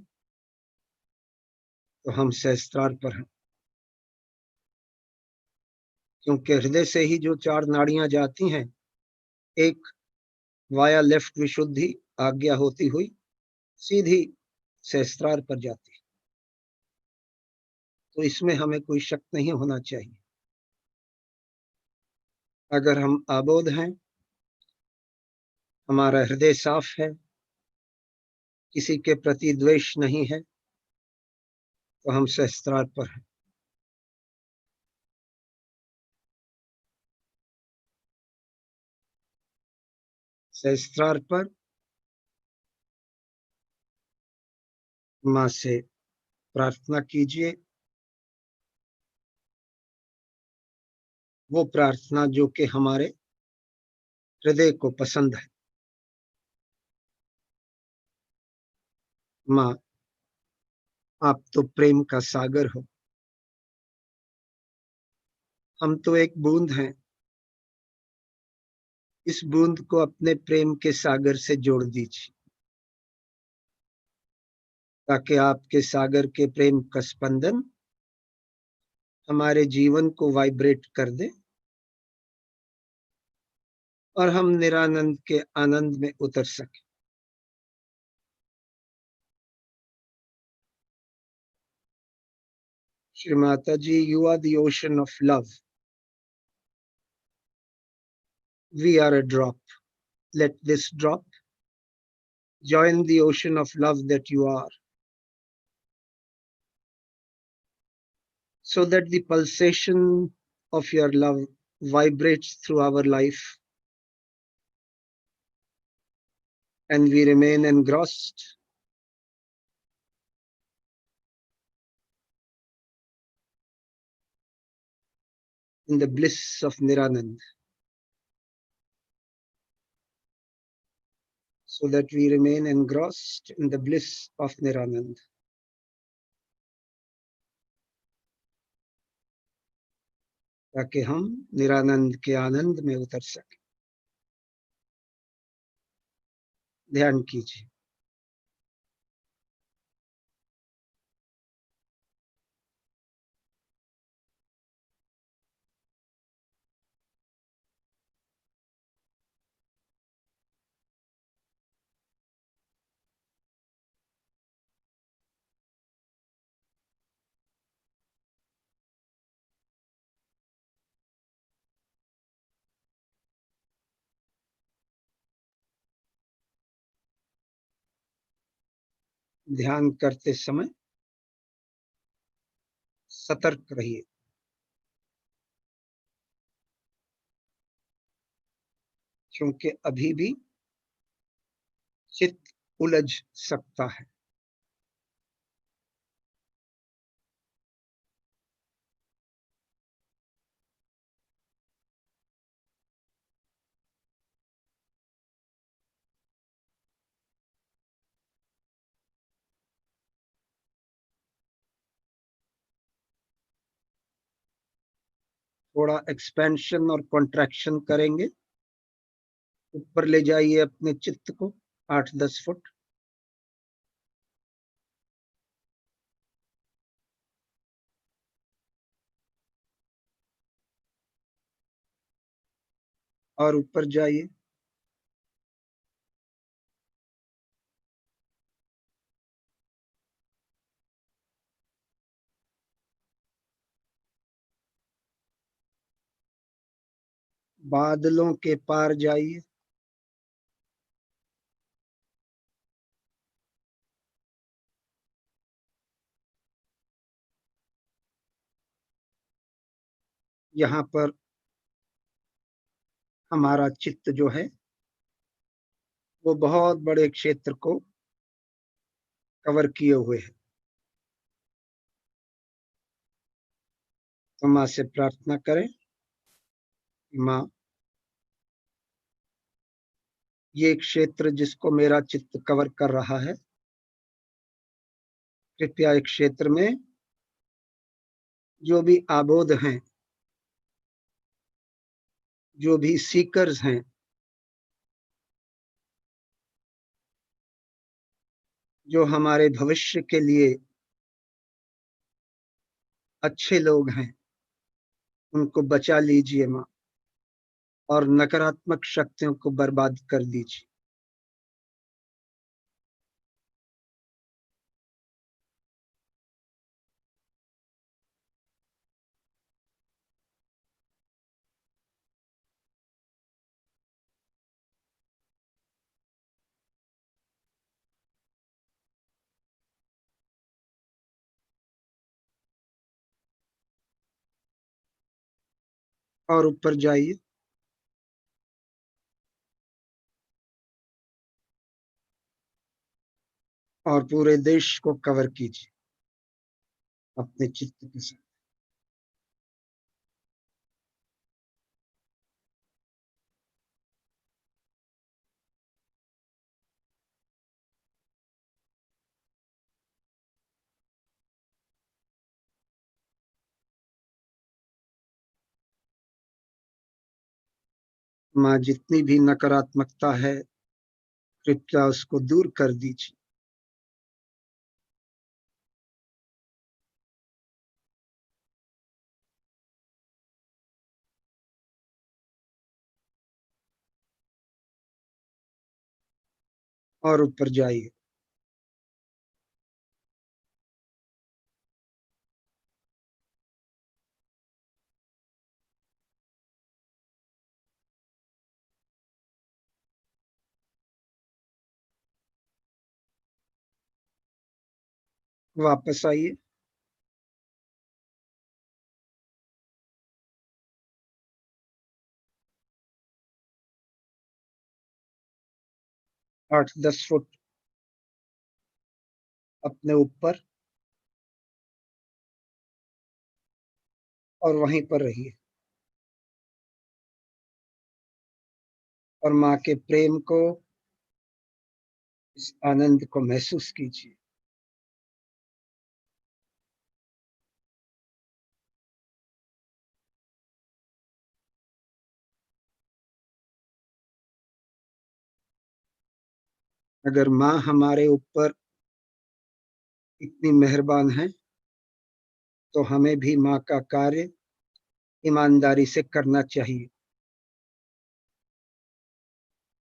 तो हम सहस्त्रार पर हैं। क्योंकि हृदय से ही जो चार नाड़ियां जाती हैं, एक वाया लेफ्ट विशुद्धि आज्ञा होती हुई सीधी सहस्त्रार पर जाती है, तो इसमें हमें कोई शक नहीं होना चाहिए। अगर हम आबोध हैं, हमारा हृदय साफ है, किसी के प्रति द्वेष नहीं है, तो हम सहस्त्रार पर हैं। सहस्त्रार पर माँ से प्रार्थना कीजिए, वो प्रार्थना जो कि हमारे हृदय को पसंद है। माँ, आप तो प्रेम का सागर हो, हम तो एक बूंद हैं। इस बूंद को अपने प्रेम के सागर से जोड़ दीजिए, ताकि आपके सागर के प्रेम का स्पंदन हमारे जीवन को वाइब्रेट कर दे और हम निरानंद के आनंद में उतर सके। Shri Mata ji, you are the ocean of love, we are a drop, let this drop join the ocean of love that you are, so that the pulsation of your love vibrates through our life and we remain engrossed in the bliss of Niranand, so that we remain engrossed in the bliss of Niranand. ताकि हम निरानंद के आनंद में उतर सके। ध्यान कीजिए। ध्यान करते समय सतर्क रहिए, क्योंकि अभी भी चित्त उलझ सकता है। थोड़ा एक्सपेंशन और कॉन्ट्रैक्शन करेंगे। ऊपर ले जाइए अपने चित्त को 8-10 फुट, और ऊपर जाइए। बादलों के पार जाइए। यहाँ पर हमारा चित्त जो है वो बहुत बड़े क्षेत्र को कवर किए हुए है। तो माँ से प्रार्थना करें, माँ, ये क्षेत्र जिसको मेरा चित्त कवर कर रहा है, कृपया एक क्षेत्र में जो भी आबोध हैं, जो भी सीकर्स हैं, जो हमारे भविष्य के लिए अच्छे लोग हैं, उनको बचा लीजिए माँ, और नकारात्मक शक्तियों को बर्बाद कर दीजिए। और ऊपर जाइए, और पूरे देश को कवर कीजिए अपने चित्त के साथ। माँ जितनी भी नकारात्मकता है कृपया उसको दूर कर दीजिए। और ऊपर जाइए। वापस आइए। आठ 10 फुट अपने ऊपर और वहीं पर रहिए और माँ के प्रेम को, इस आनंद को महसूस कीजिए। अगर माँ हमारे ऊपर इतनी मेहरबान है तो हमें भी माँ का कार्य ईमानदारी से करना चाहिए।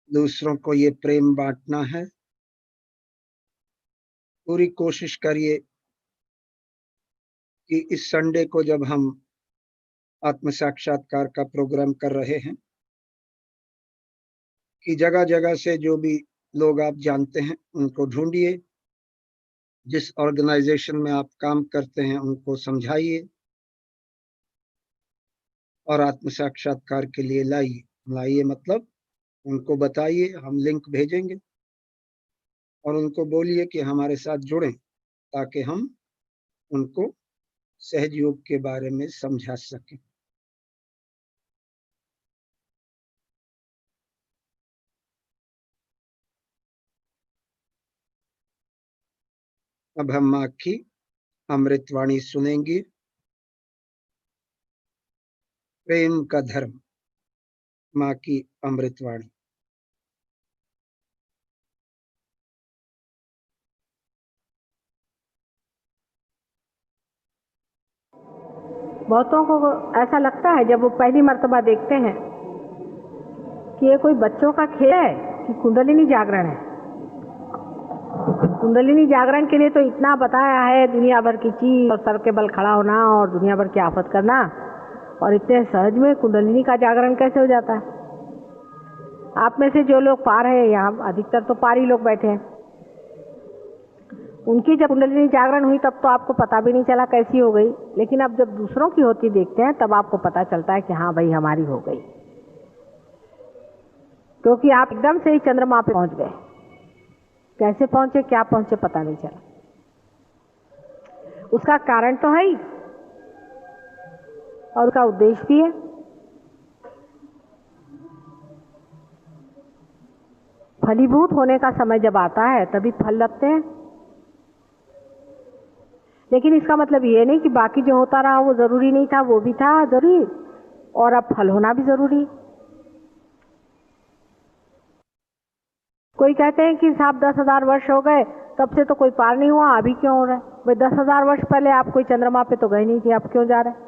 दूसरों को ये प्रेम बांटना है। पूरी कोशिश करिए कि इस संडे को जब हम आत्म साक्षात्कार का प्रोग्राम कर रहे हैं कि जगह जगह से जो भी लोग आप जानते हैं उनको ढूंढिए, जिस ऑर्गेनाइजेशन में आप काम करते हैं उनको समझाइए और आत्म साक्षात्कार के लिए लाइए मतलब उनको बताइए, हम लिंक भेजेंगे और उनको बोलिए कि हमारे साथ जुड़ें ताकि हम उनको सहज योग के बारे में समझा सकें। अब हम माँ की अमृतवाणी सुनेंगे। प्रेम का धर्म, माँ की अमृतवाणी। बहुतों को ऐसा लगता है जब वो पहली मर्तबा देखते हैं कि ये कोई बच्चों का खेल है कि कुंडलिनी जागरण है। कुंडलिनी जागरण के लिए तो इतना बताया है, दुनिया भर की चीज और सर के बल खड़ा होना और दुनिया भर की आफत करना, और इतने सहज में कुंडलिनी का जागरण कैसे हो जाता है। आप में से जो लोग पार है, यहाँ अधिकतर तो पारी लोग बैठे हैं, उनकी जब कुंडलिनी जागरण हुई तब तो आपको पता भी नहीं चला कैसी हो गई, लेकिन अब जब दूसरों की होती देखते हैं तब आपको पता चलता है कि हाँ भाई हमारी हो गई, क्योंकि आप एकदम से ही चंद्रमा पे पहुंच गए। कैसे पहुंचे, क्या पहुंचे, पता नहीं चला। उसका कारण तो है ही और उसका उद्देश्य भी है। फलीभूत होने का समय जब आता है तभी फल लगते हैं, लेकिन इसका मतलब ये नहीं कि बाकी जो होता रहा वो जरूरी नहीं था, वो भी था जरूरी, और अब फल होना भी जरूरी। कोई कहते हैं कि साहब 10,000 वर्ष हो गए तब से तो कोई पार नहीं हुआ, अभी क्यों हो रहा है? भाई 10,000 वर्ष पहले आप कोई चंद्रमा पे तो गए नहीं थे, अब क्यों जा रहे हैं?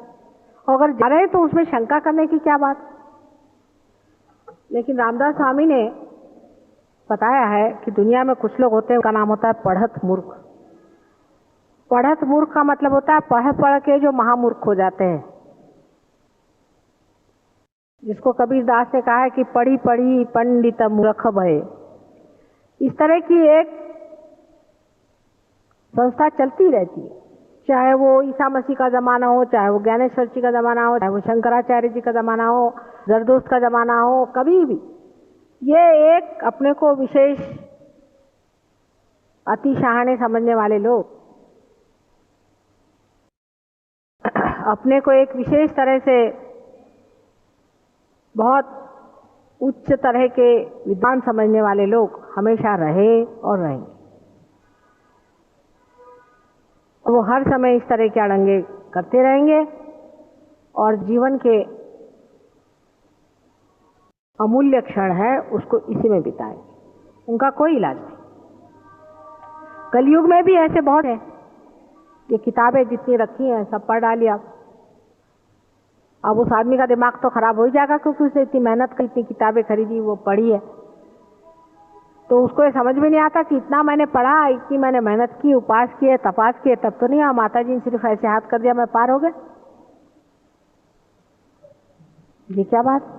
और अगर जा रहे हैं तो उसमें शंका करने की क्या बात। लेकिन रामदास स्वामी ने बताया है कि दुनिया में कुछ लोग होते हैं, उनका नाम होता है पढ़त मूर्ख। पढ़त मूर्ख का मतलब होता है पढ़ पढ़ के जो महामूर्ख हो जाते हैं, जिसको कबीरदास ने कहा है कि पढ़ी पढ़ी पंडित मूर्ख भय। इस तरह की एक संस्था चलती रहती है, चाहे वो ईसा मसीह का जमाना हो, चाहे वो ज्ञानेश्वर जी का जमाना हो, चाहे वो शंकराचार्य जी का जमाना हो, जरदोस्त का जमाना हो, कभी भी ये एक अपने को विशेष अति शहाणे समझने वाले लोग अपने को एक विशेष तरह से बहुत उच्च तरह के विद्वान समझने वाले लोग हमेशा रहे और रहेंगे। वो हर समय इस तरह के अड़ंगे करते रहेंगे और जीवन के अमूल्य क्षण है उसको इसी में बिताएं, उनका कोई इलाज नहीं। कलयुग में भी ऐसे बहुत हैं, ये किताबें जितनी रखी हैं सब पढ़ डाली आप। अब उस आदमी का दिमाग तो खराब हो ही जाएगा, क्योंकि उसने इतनी मेहनत की, इतनी किताबें खरीदी, वो पढ़ी है, तो उसको ये समझ में नहीं आता कि इतना मैंने पढ़ा, इतनी मैंने मेहनत की, उपास किए, तपास किए, तब तो नहीं हुआ। माता जी ने सिर्फ ऐसे हाथ कर दिया मैं पार हो गए, ये क्या बात?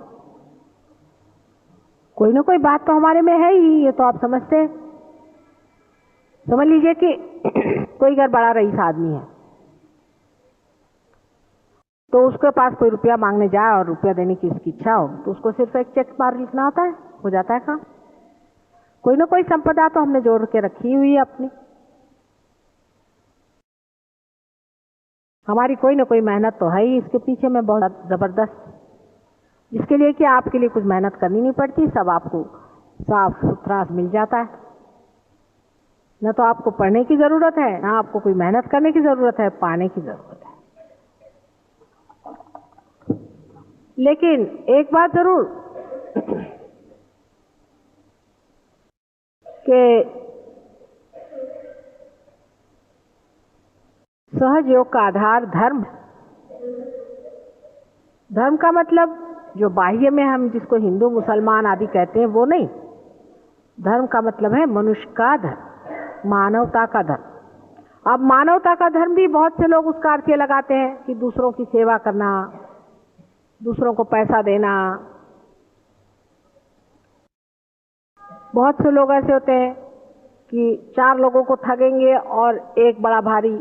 कोई ना कोई बात तो हमारे में है ही, ये तो आप समझते हैं। समझ लीजिए कि कोई अगर बड़ा रईस आदमी है तो उसके पास कोई रुपया मांगने जाए और रुपया देने की उसकी इच्छा हो, तो उसको सिर्फ एक चेक बार लिखना होता है, हो जाता है काम। कोई ना कोई संपदा तो हमने जोड़ के रखी हुई है अपनी, हमारी कोई ना कोई मेहनत तो है ही इसके पीछे में बहुत जबरदस्त, जिसके लिए कि आपके लिए कुछ मेहनत करनी नहीं पड़ती, सब आपको साफ सुथरा मिल जाता है। न तो आपको पढ़ने की जरूरत है, ना आपको कोई मेहनत करने की जरूरत है, पाने की जरूरत है। लेकिन एक बात जरूर कि सहज योग का आधार धर्म। धर्म का मतलब जो बाह्य में हम जिसको हिंदू मुसलमान आदि कहते हैं वो नहीं, धर्म का मतलब है मनुष्य का धर्म, मानवता का धर्म। अब मानवता का धर्म भी बहुत से लोग उसका अर्थ ये लगाते हैं कि दूसरों की सेवा करना, दूसरों को पैसा देना। बहुत से लोग ऐसे होते हैं कि 4 लोगों को ठगेंगे और एक बड़ा भारी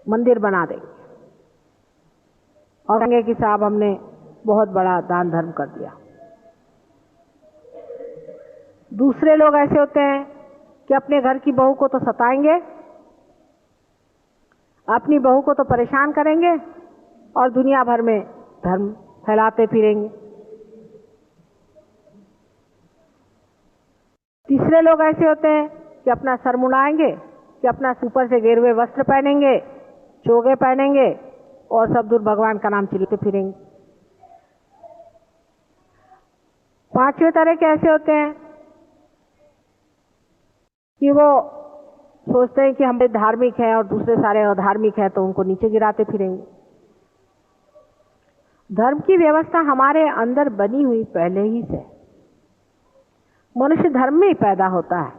मंदिर बना देंगे और कहेंगे कि साहब हमने बहुत बड़ा दान धर्म कर दिया। दूसरे लोग ऐसे होते हैं कि अपने घर की बहू को तो सताएंगे, अपनी बहू को तो परेशान करेंगे और दुनिया भर में धर्म फैलाते फिरेंगे। तीसरे लोग ऐसे होते हैं कि अपना सर मुड़ाएंगे, कि अपना ऊपर से गेरुए वस्त्र पहनेंगे, चोगे पहनेंगे और सब दूर भगवान का नाम चिल्लाते फिरेंगे। 5वें तरह के ऐसे होते हैं कि वो सोचते हैं कि हम धार्मिक हैं और दूसरे सारे अधार्मिक हैं, तो उनको नीचे गिराते फिरेंगे। धर्म की व्यवस्था हमारे अंदर बनी हुई पहले ही से। मनुष्य धर्म में ही पैदा होता है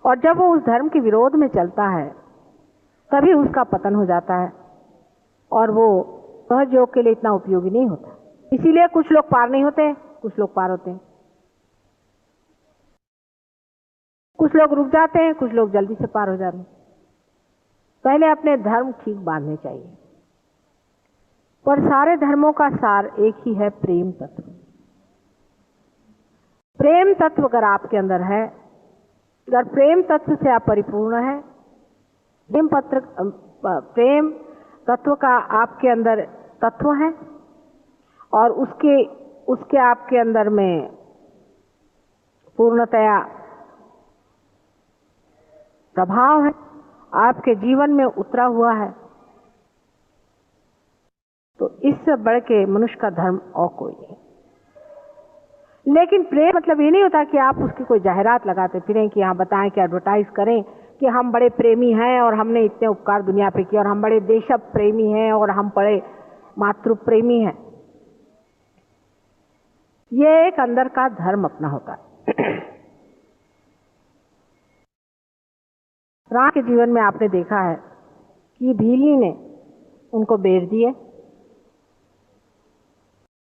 और जब वो उस धर्म के विरोध में चलता है तभी उसका पतन हो जाता है और वो सहज योग के लिए इतना उपयोगी नहीं होता। इसीलिए कुछ लोग पार नहीं होते, कुछ लोग पार होते हैं, कुछ लोग रुक जाते हैं, कुछ लोग जल्दी से पार हो जाते हैं। पहले अपने धर्म ठीक बांधने चाहिए। पर सारे धर्मों का सार एक ही है, प्रेम तत्व। प्रेम तत्व अगर आपके अंदर है, अगर प्रेम तत्व से आप परिपूर्ण है, प्रेम तत्व का आपके अंदर तत्व है और उसके आपके अंदर में पूर्णतया प्रभाव है, आपके जीवन में उतरा हुआ है, तो इससे बढ़ के मनुष्य का धर्म और कोई नहीं। लेकिन प्रेम मतलब ये नहीं होता कि आप उसकी कोई जाहिरात लगाते फिरें कि यहाँ बताएं कि एडवर्टाइज करें कि हम बड़े प्रेमी हैं और हमने इतने उपकार दुनिया पे किए और हम बड़े देश प्रेमी हैं और हम बड़े मातृ प्रेमी हैं। ये एक अंदर का धर्म अपना होता है। राम के जीवन में आपने देखा है कि भीली ने उनको बेच दिए।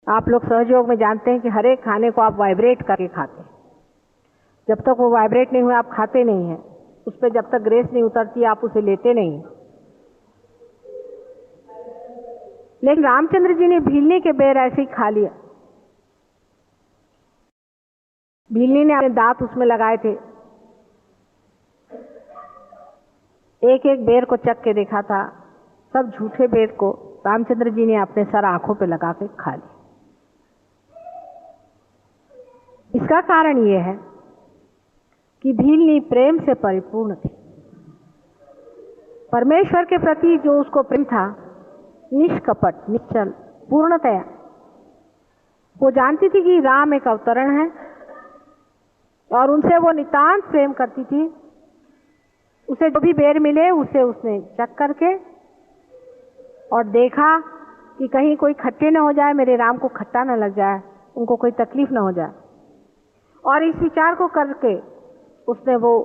आप लोग सहयोग में जानते हैं कि हर एक खाने को आप वाइब्रेट करके खाते हैं। जब तक वो वाइब्रेट नहीं हुए आप खाते नहीं हैं। उस पर जब तक ग्रेस नहीं उतरती आप उसे लेते नहीं। लेकिन रामचंद्र जी ने भीलनी के बेर ऐसे ही खा लिया। भीलनी ने अपने दांत उसमें लगाए थे, एक एक बेर को चख के देखा था। सब झूठे बेर को रामचंद्र जी ने अपने सर आंखों पे लगा के खा लिया। इसका कारण यह है कि भीलनी प्रेम से परिपूर्ण थी। परमेश्वर के प्रति जो उसको प्रेम था, निष्कपट, निश्चल, पूर्णतया वो जानती थी कि राम एक अवतरण है और उनसे वो नितांत प्रेम करती थी। उसे जो भी बेर मिले उसे उसने चख करके और देखा कि कहीं कोई खट्टे न हो जाए, मेरे राम को खट्टा न लग जाए, उनको कोई तकलीफ न हो जाए। और इस विचार को करके उसने वो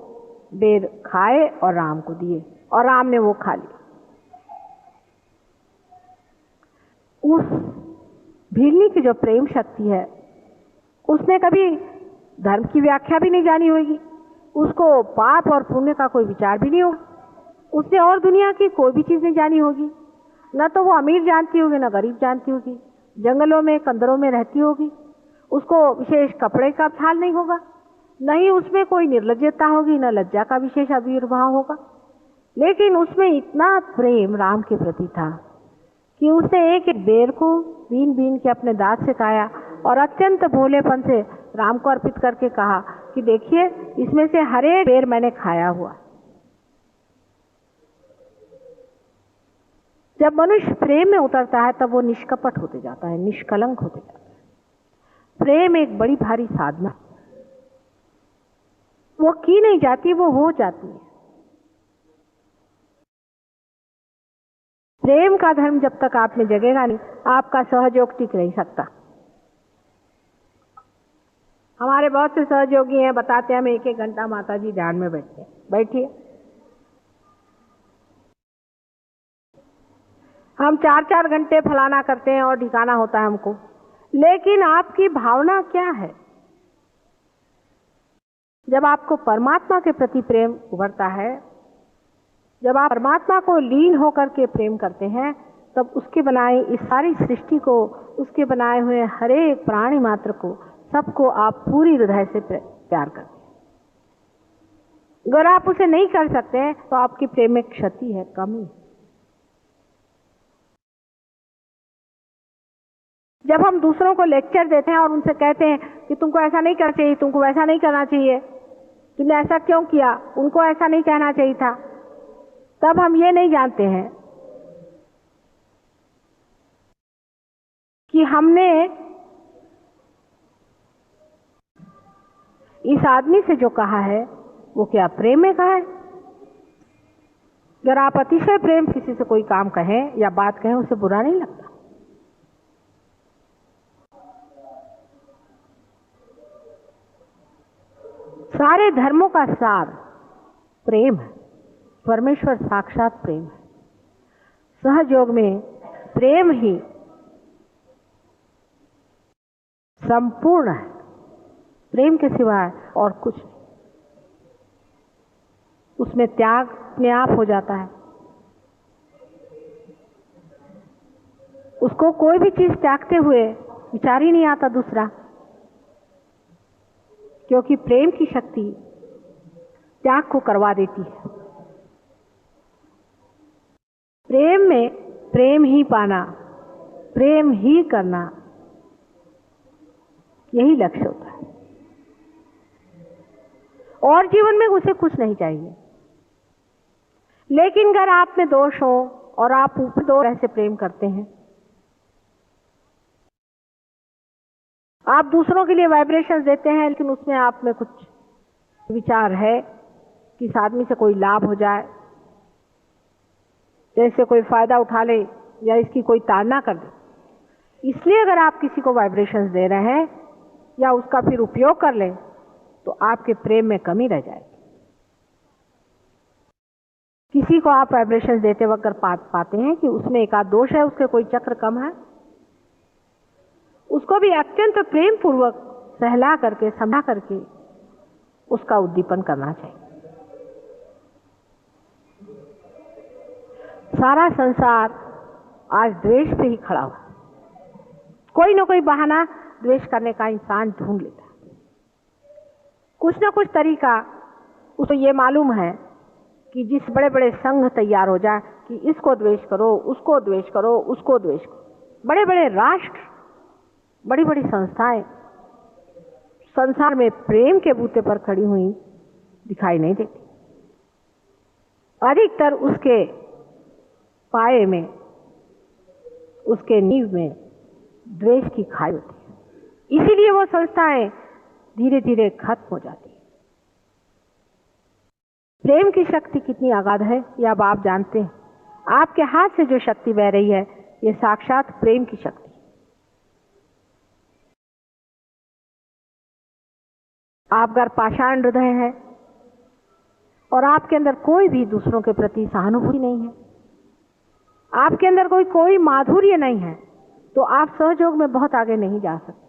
बेर खाए और राम को दिए और राम ने वो खा लिए। उस भीलनी की जो प्रेम शक्ति है, उसने कभी धर्म की व्याख्या भी नहीं जानी होगी, उसको पाप और पुण्य का कोई विचार भी नहीं होगा, उसने और दुनिया की कोई भी चीज नहीं जानी होगी। न तो वो अमीर जानती होगी न गरीब जानती होगी, जंगलों में कंदरों में रहती होगी, उसको विशेष कपड़े का ख्याल नहीं होगा, न ही उसमें कोई निर्लज्जता होगी, न लज्जा का विशेष आविर्भाव होगा। लेकिन उसमें इतना प्रेम राम के प्रति था कि उसने एक एक बेर को बीन बीन के अपने दांत से खाया और अत्यंत भोलेपन से राम को अर्पित करके कहा कि देखिए, इसमें से हर एक बेर मैंने खाया हुआ। जब मनुष्य प्रेम में उतरता है तब वो निष्कपट होते जाता है, निष्कलंक होते जाता है। प्रेम एक बड़ी भारी साधना, वो की नहीं जाती, वो हो जाती है। प्रेम का धर्म जब तक आप में जगेगा नहीं, आपका सहयोग टिक नहीं सकता। हमारे बहुत से सहयोगी हैं, बताते हैं हम 1-1 घंटा माता जी ध्यान में बैठते हैं। बैठिए, हम 4-4 घंटे फलाना करते हैं और ठिकाना होता है हमको, लेकिन आपकी भावना क्या है? जब आपको परमात्मा के प्रति प्रेम उभरता है, जब आप परमात्मा को लीन होकर के प्रेम करते हैं, तब उसके बनाए इस सारी सृष्टि को, उसके बनाए हुए हर एक प्राणी मात्र को, सबको आप पूरी हृदय से प्यार करते हैं। अगर आप उसे नहीं कर सकते हैं तो आपकी प्रेम में क्षति है, कमी। जब हम दूसरों को लेक्चर देते हैं और उनसे कहते हैं कि तुमको ऐसा नहीं करना चाहिए, तुमको वैसा नहीं करना चाहिए, तुमने ऐसा क्यों किया, उनको ऐसा नहीं कहना चाहिए था, तब हम ये नहीं जानते हैं कि हमने इस आदमी से जो कहा है वो क्या प्रेम में कहा है। अगर आप अतिशय प्रेम किसी से कोई काम कहें या बात कहें, उसे बुरा नहीं लगता। सारे धर्मों का सार प्रेम है, परमेश्वर साक्षात प्रेम है। सहयोग में प्रेम ही संपूर्ण है, प्रेम के सिवाय और कुछ नहीं। उसमें त्याग अपने आप हो जाता है। उसको कोई भी चीज त्यागते हुए विचार ही नहीं आता दूसरा, क्योंकि प्रेम की शक्ति त्याग को करवा देती है। प्रेम में प्रेम ही पाना, प्रेम ही करना, यही लक्ष्य होता है। और जीवन में उसे कुछ नहीं चाहिए। लेकिन अगर आप में दोष हो और आप ऊपर दो तरह से प्रेम करते हैं, आप दूसरों के लिए वाइब्रेशंस देते हैं, लेकिन उसमें आप में कुछ विचार है कि इस आदमी से कोई लाभ हो जाए, जैसे कोई फायदा उठा ले या इसकी कोई ताड़ना कर दे। इसलिए अगर आप किसी को वाइब्रेशंस दे रहे हैं या उसका फिर उपयोग कर लें, तो आपके प्रेम में कमी रह जाएगी। किसी को आप वाइब्रेशंस देते वक्त पाते हैं कि उसमें एक आध दोष है, उसके कोई चक्र कम है, उसको भी अत्यंत प्रेम पूर्वक सहला करके, समझा करके उसका उद्दीपन करना चाहिए। सारा संसार आज द्वेष पे ही खड़ा हुआ। कोई ना कोई बहाना द्वेष करने का इंसान ढूंढ लेता है। कुछ ना कुछ तरीका उसको ये मालूम है कि जिस बड़े बड़े संघ तैयार हो जाए कि इसको द्वेष करो, उसको द्वेष करो, उसको द्वेष करो। बड़े बड़े राष्ट्र, बड़ी बड़ी संस्थाएं संसार में प्रेम के बूते पर खड़ी हुई दिखाई नहीं देती। अधिकतर उसके पाए में, उसके नींव में द्वेष की खाई होती है। इसीलिए वो संस्थाएं धीरे धीरे खत्म हो जाती हैं। प्रेम की शक्ति कितनी अगाध है ये अब आप जानते हैं। आपके हाथ से जो शक्ति बह रही है ये साक्षात प्रेम की शक्ति। आप अगर पाषाण हृदय है और आपके अंदर कोई भी दूसरों के प्रति सहानुभूति नहीं है, आपके अंदर कोई माधुर्य नहीं है, तो आप सहयोग में बहुत आगे नहीं जा सकते।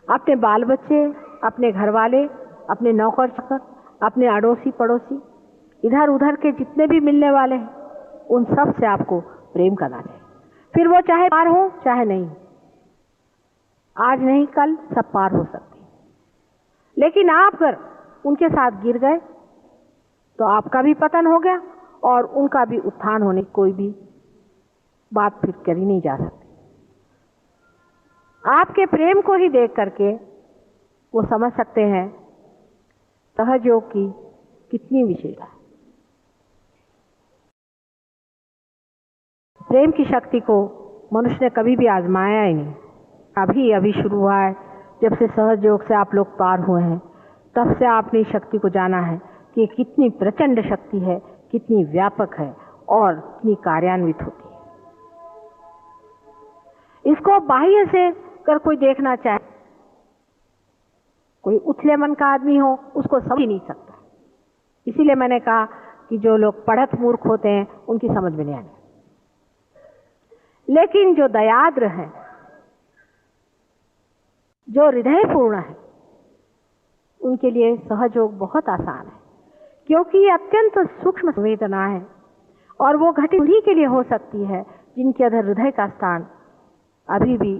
अपने बाल बच्चे, अपने घर वाले, अपने नौकर चाकर, अपने अड़ोसी पड़ोसी, इधर उधर के जितने भी मिलने वाले हैं, उन सब से आपको प्रेम करना चाहिए। फिर वो चाहे पार हो चाहे नहीं, आज नहीं कल सब पार हो सकते हैं। लेकिन आप अगर उनके साथ गिर गए तो आपका भी पतन हो गया और उनका भी उत्थान होने की कोई भी बात फिर करी नहीं जा सकती। आपके प्रेम को ही देख करके वो समझ सकते हैं सहयोग की कितनी विशेषता है। प्रेम की शक्ति को मनुष्य ने कभी भी आजमाया ही नहीं, अभी शुरू हुआ है। जब से सहयोग से आप लोग पार हुए हैं तब से आपने इस शक्ति को जाना है कि कितनी प्रचंड शक्ति है, कितनी व्यापक है और कितनी कार्यान्वित होती है। इसको बाह्य से कर कोई देखना चाहे, कोई उथले मन का आदमी हो, उसको समझ ही नहीं सकता। इसीलिए मैंने कहा कि जो लोग पढ़त मूर्ख होते हैं उनकी समझ में नहीं आने, लेकिन जो दयाद्र है, जो हृदयपूर्ण है, उनके लिए सहयोग बहुत आसान है, क्योंकि ये अत्यंत सूक्ष्म संवेदना है और वो घटित उन्हीं के लिए हो सकती है जिनके अंदर हृदय का स्थान अभी भी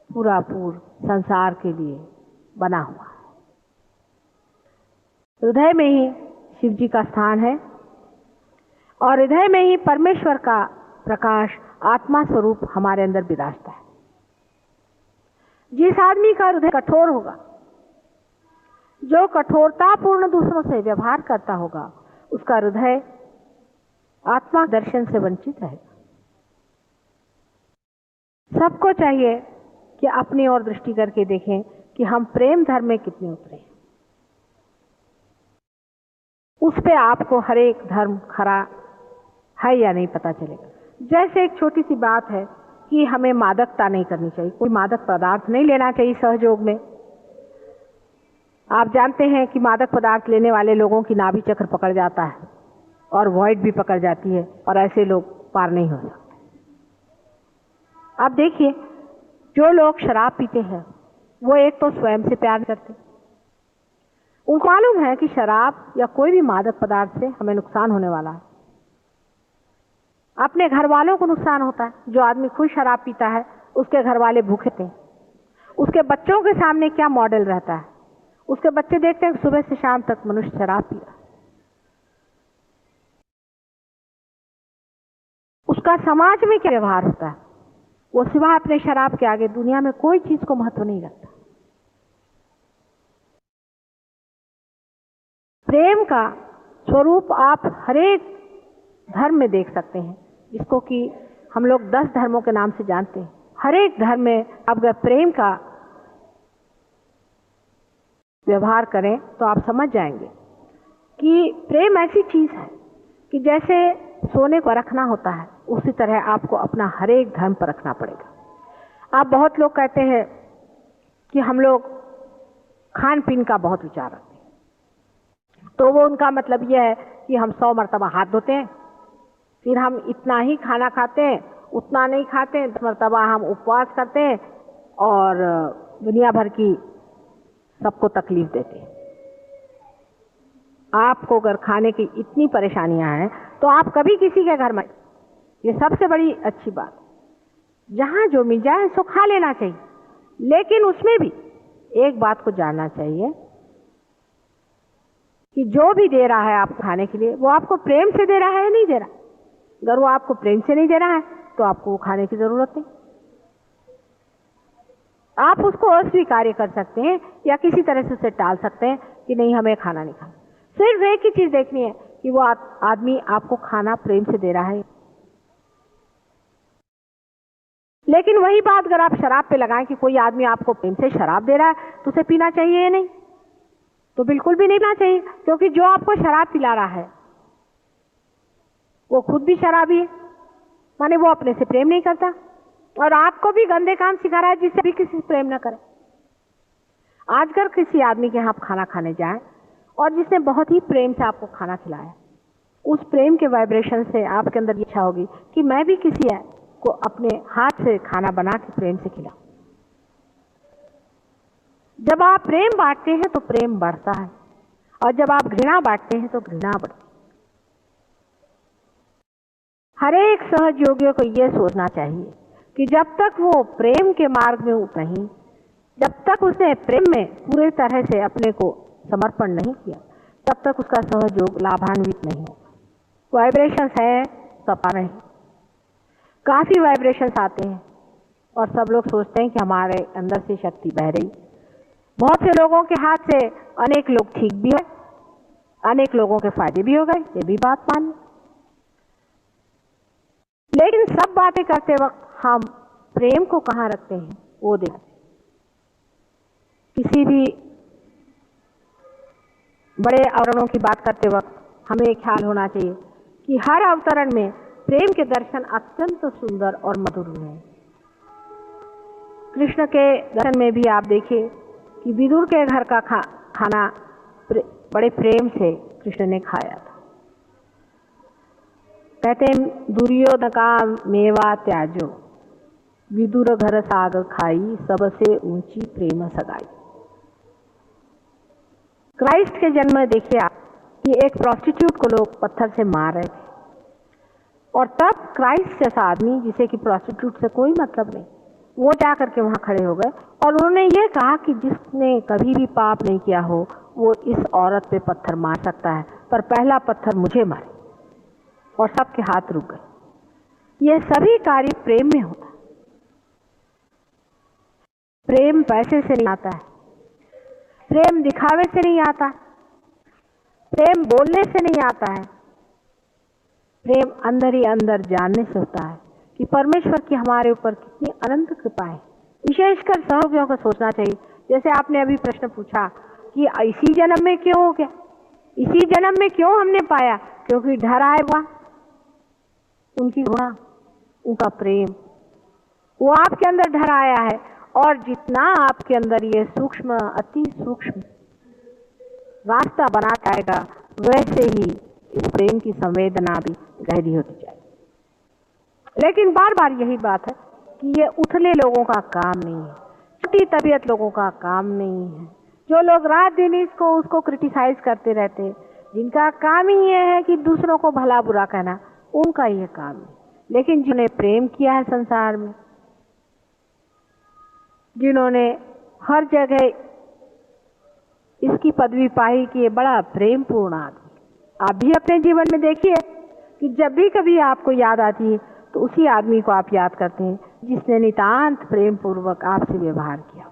पूरा संसार के लिए बना हुआ है। हृदय में ही शिव जी का स्थान है और हृदय में ही परमेश्वर का प्रकाश आत्मा स्वरूप हमारे अंदर विराजता है। जिस आदमी का हृदय कठोर होगा, जो कठोरतापूर्ण दूसरों से व्यवहार करता होगा, उसका हृदय आत्मा दर्शन से वंचित रहेगा। सबको चाहिए कि अपनी ओर दृष्टि करके देखें कि हम प्रेम धर्म में कितने उतरे हैं। उस पे आपको हर एक धर्म खरा है या नहीं पता चलेगा। जैसे एक छोटी सी बात है कि हमें मादकता नहीं करनी चाहिए, कोई मादक पदार्थ नहीं लेना चाहिए सहयोग में। आप जानते हैं कि मादक पदार्थ लेने वाले लोगों की नाभि चक्र पकड़ जाता है और वॉइड भी पकड़ जाती है और ऐसे लोग पार नहीं हो सकते। अब देखिए, जो लोग शराब पीते हैं वो एक तो स्वयं से प्यार करते, उनको मालूम है कि शराब या कोई भी मादक पदार्थ से हमें नुकसान होने वाला है, अपने घर वालों को नुकसान होता है। जो आदमी खुद शराब पीता है उसके घर वाले भूखे थे, उसके बच्चों के सामने क्या मॉडल रहता है, उसके बच्चे देखते हैं सुबह से शाम तक मनुष्य शराब पी रहा है। उसका समाज में क्या व्यवहार होता है, वो सिवाय अपने शराब के आगे दुनिया में कोई चीज को महत्व नहीं रखता। प्रेम का स्वरूप आप हरेक धर्म में देख सकते हैं, जिसको कि हम लोग 10 धर्मों के नाम से जानते हैं। हरेक धर्म में आप अगर प्रेम का व्यवहार करें तो आप समझ जाएंगे कि प्रेम ऐसी चीज है कि जैसे सोने को रखना होता है, उसी तरह आपको अपना हरेक धर्म पर रखना पड़ेगा। आप बहुत लोग कहते हैं कि हम लोग खान पीन का बहुत विचार रखते हैं, तो वो उनका मतलब यह है कि हम 100 मरतबा हाथ धोते हैं, फिर हम इतना ही खाना खाते हैं, उतना नहीं खाते हैं, 10 मरतबा हम उपवास करते हैं और दुनिया भर की सबको तकलीफ देते हैं। आपको अगर खाने की इतनी परेशानियां हैं तो आप कभी किसी के घर में, ये सबसे बड़ी अच्छी बात, जहां जो मिल जाए सो खा लेना चाहिए, लेकिन उसमें भी एक बात को जानना चाहिए कि जो भी दे रहा है आपको खाने के लिए वो आपको प्रेम से दे रहा है या नहीं दे रहा। अगर वो आपको प्रेम से नहीं दे रहा है तो आपको वो खाने की जरूरत नहीं। आप उसको अस्वीकार कर सकते हैं या किसी तरह से उसे टाल सकते हैं कि नहीं हमें खाना नहीं खाना। सिर्फ एक ही चीज देखनी है कि वो आदमी आपको खाना प्रेम से दे रहा है। लेकिन वही बात अगर आप शराब पे लगाएं कि कोई आदमी आपको प्रेम से शराब दे रहा है तो उसे पीना चाहिए या नहीं? तो बिल्कुल भी नहीं पीना चाहिए, क्योंकि जो आपको शराब पिला रहा है वो खुद भी शराबी है, माने वो अपने से प्रेम नहीं करता और आपको भी गंदे काम सिखा रहा है जिससे भी किसी से प्रेम न करे। आज अगर किसी आदमी के यहाँ आप खाना खाने जाएं और जिसने बहुत ही प्रेम से आपको खाना खिलाया, उस प्रेम के वाइब्रेशन से आपके अंदर इच्छा होगी कि मैं भी किसी को अपने हाथ से खाना बना के प्रेम से खिलाऊं। जब आप प्रेम बांटते हैं तो प्रेम बढ़ता है, और जब आप घृणा बांटते हैं तो घृणा बढ़ती है। हर एक सहज योगियों को यह सोचना चाहिए कि जब तक वो प्रेम के मार्ग में नहीं, जब तक उसने प्रेम में पूरे तरह से अपने को समर्पण नहीं किया, तब तक उसका सहज योग लाभान्वित नहीं होगा। वाइब्रेशंस है सपा नहीं, काफी वाइब्रेशंस आते हैं और सब लोग सोचते हैं कि हमारे अंदर से शक्ति बह रही। बहुत से लोगों के हाथ से अनेक लोग ठीक भी हुए, अनेक लोगों के फायदे भी हो गए, ये भी बात मानिए। लेकिन सब बातें करते वक्त हम प्रेम को कहाँ रखते हैं वो देखते। किसी भी बड़े अवतरणों की बात करते वक्त हमें ख्याल होना चाहिए कि हर अवतरण में प्रेम के दर्शन अत्यंत सुंदर और मधुर हुए हैं। कृष्ण के दर्शन में भी आप देखिए कि विदुर के घर का खाना बड़े प्रेम से कृष्ण ने खाया था। कहते हैं दुर्योधन का मेवा त्याजो, विदुर घर साग खाई, सबसे ऊंची प्रेम सगाई। क्राइस्ट के जन्म में देखिए आप कि एक प्रोस्टिट्यूट को लोग पत्थर से मार रहे थे, और तब क्राइस्ट जैसा आदमी जिसे कि प्रोस्टिट्यूट से कोई मतलब नहीं, वो जा करके वहां खड़े हो गए और उन्होंने ये कहा कि जिसने कभी भी पाप नहीं किया हो वो इस औरत पे पत्थर मार सकता है, पर पहला पत्थर मुझे मारे। और सबके हाथ रुक गए। ये सभी कार्य प्रेम में होता है। प्रेम पैसे से नहीं आता है, प्रेम दिखावे से नहीं आता है, प्रेम बोलने से नहीं आता है, प्रेम अंदर ही अंदर जानने से होता है कि परमेश्वर की हमारे ऊपर कितनी अनंत कृपा है। विशेषकर सहयोगियों को सोचना चाहिए। जैसे आपने अभी प्रश्न पूछा कि इसी जन्म में क्यों हो गया, इसी जन्म में क्यों हमने पाया, क्योंकि डरा है वह उनकी गुणा, उनका प्रेम, वो आपके अंदर डराया है। और जितना आपके अंदर ये सूक्ष्म, अति सूक्ष्म रास्ता बना जाएगा, वैसे ही इस प्रेम की संवेदना भी गहरी होती जाएगी। लेकिन बार बार यही बात है कि ये उथले लोगों का काम नहीं है, छोटी तबीयत लोगों का काम नहीं है, जो लोग रात दिन इसको उसको क्रिटिसाइज करते रहते हैं, जिनका काम ही ये है कि दूसरों को भला बुरा कहना, उनका ये काम है। लेकिन जिन्होंने प्रेम किया है संसार में, जिन्होंने हर जगह इसकी पदवी पाई कि ये बड़ा प्रेम पूर्ण आदमी, आप भी अपने जीवन में देखिए कि जब भी कभी आपको याद आती है तो उसी आदमी को आप याद करते हैं जिसने नितांत प्रेम पूर्वक आपसे व्यवहार किया।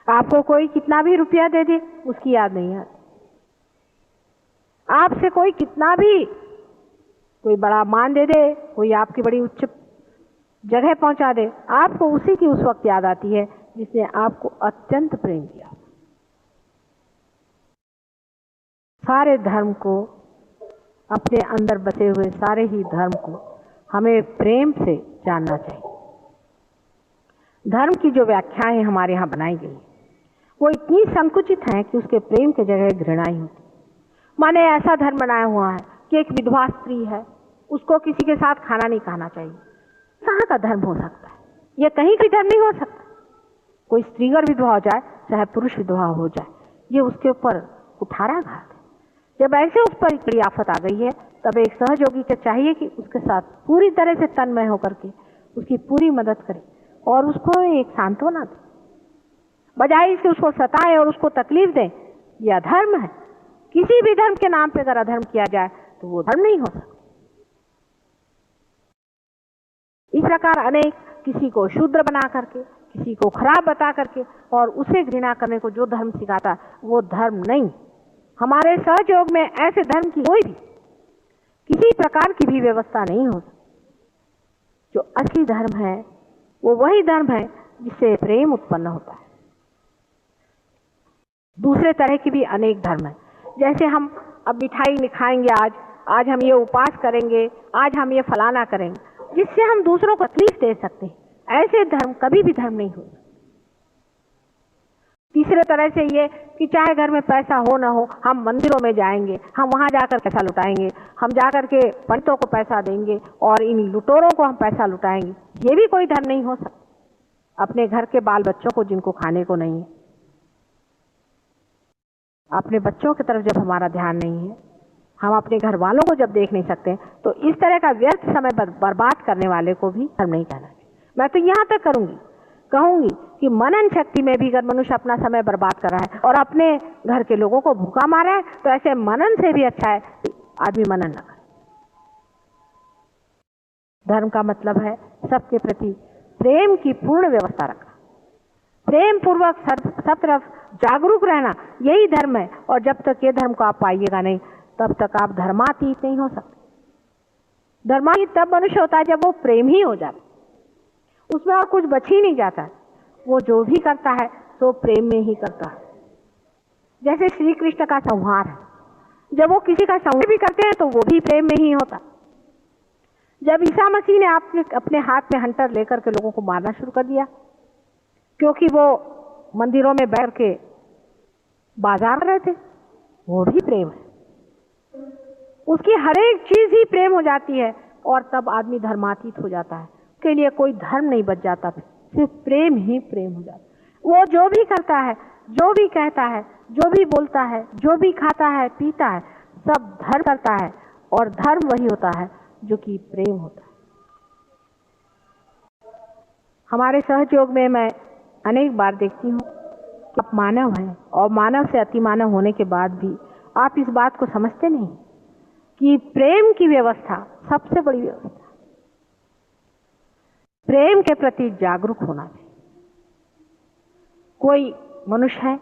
आपको कोई कितना भी रुपया दे दे उसकी याद नहीं आती, आपसे कोई कितना भी कोई बड़ा मान दे दे, कोई आपकी बड़ी उच्च जगह पहुंचा दे, आपको उसी की उस वक्त याद आती है जिसने आपको अत्यंत प्रेम किया। सारे धर्म को, अपने अंदर बसे हुए सारे ही धर्म को हमें प्रेम से जानना चाहिए। धर्म की जो व्याख्याएं हमारे यहाँ बनाई गई वो इतनी संकुचित हैं कि उसके प्रेम के जगह घृणा ही होती। माने ऐसा धर्म बनाया हुआ है कि एक विधवा स्त्री है, उसको किसी के साथ खाना नहीं खाना चाहिए। कहाँ का धर्म हो सकता है? यह कहीं का धर्म नहीं हो सकता। कोई स्त्री अगर विधवा हो जाए, चाहे पुरुष विधवा हो जाए, ये उसके ऊपर कुठाराघात है। जब ऐसे उस पर बड़ी आफत आ गई है, तब एक सहयोगी को चाहिए कि उसके साथ पूरी तरह से तन्मय होकर के उसकी पूरी मदद करे और उसको एक सांत्वना दे, बजाय इसके उसको सताए और उसको तकलीफ दे। यह अधर्म है। किसी भी धर्म के नाम पे अगर अधर्म किया जाए तो वो धर्म नहीं हो सकता। इस प्रकार अनेक किसी को शूद्र बना करके, किसी को खराब बता करके और उसे घृणा करने को जो धर्म सिखाता वो धर्म नहीं। हमारे सहयोग में ऐसे धर्म की कोई भी किसी प्रकार की भी व्यवस्था नहीं हो सकती। जो असली धर्म है वो वही धर्म है जिससे प्रेम उत्पन्न होता है। दूसरे तरह की भी अनेक धर्म है, जैसे हम अब मिठाई नहीं खाएंगे, आज हम ये उपवास करेंगे, आज हम ये फलाना करेंगे, जिससे हम दूसरों को तकलीफ दे सकते हैं। ऐसे धर्म कभी भी धर्म नहीं हो। तीसरे तरह से ये कि चाहे घर में पैसा हो ना हो, हम मंदिरों में जाएंगे, हम वहां जाकर पैसा लुटाएंगे, हम जाकर के पंडितों को पैसा देंगे और इन लुटेरों को हम पैसा लुटाएंगे, ये भी कोई धर्म नहीं हो सकता। अपने घर के बाल बच्चों को जिनको खाने को नहीं है, अपने बच्चों की तरफ जब हमारा ध्यान नहीं है, हम अपने घर वालों को जब देख नहीं सकते, तो इस तरह का व्यर्थ समय बर्बाद करने वाले को भी धर्म नहीं कहना चाहिए। मैं तो यहाँ तक कहूंगी कि मनन शक्ति में भी अगर मनुष्य अपना समय बर्बाद कर रहा है और अपने घर के लोगों को भूखा मारा है, तो ऐसे मनन से भी अच्छा है कि आदमी मनन न करे। धर्म का मतलब है सबके प्रति प्रेम की पूर्ण व्यवस्था रखना, प्रेम पूर्वक सब तरफ जागरूक रहना, यही धर्म है। और जब तक ये धर्म को आप पाइएगा नहीं, तब तक आप धर्मातीत नहीं हो सकते। धर्मातीत तब मनुष्य होता है जब वो प्रेम ही हो जाता, उसमें और कुछ बच ही नहीं जाता। वो जो भी करता है तो प्रेम में ही करता है। जैसे श्री कृष्ण का संहार है, जब वो किसी का संहार भी करते हैं तो वो भी प्रेम में ही होता। जब ईसा मसीह ने अपने हाथ में हंटर लेकर के लोगों को मारना शुरू कर दिया, क्योंकि वो मंदिरों में बैठ के बाजार कर रहे थे, वो भी प्रेम है। उसकी हर एक चीज ही प्रेम हो जाती है और तब आदमी धर्मातीत हो जाता है। उसके लिए कोई धर्म नहीं बच जाता, सिर्फ प्रेम ही प्रेम हो जाता है। वो जो भी करता है, जो भी कहता है, जो भी बोलता है, जो भी खाता है पीता है, सब धर्म करता है, और धर्म वही होता है जो कि प्रेम होता है। हमारे सहयोग में मैं अनेक बार देखती हूँ कि आप मानव हैं और मानव से अति मानव होने के बाद भी आप इस बात को समझते नहीं कि प्रेम की व्यवस्था सबसे बड़ी व्यवस्था, प्रेम के प्रति जागरूक होना चाहिए। कोई मनुष्य है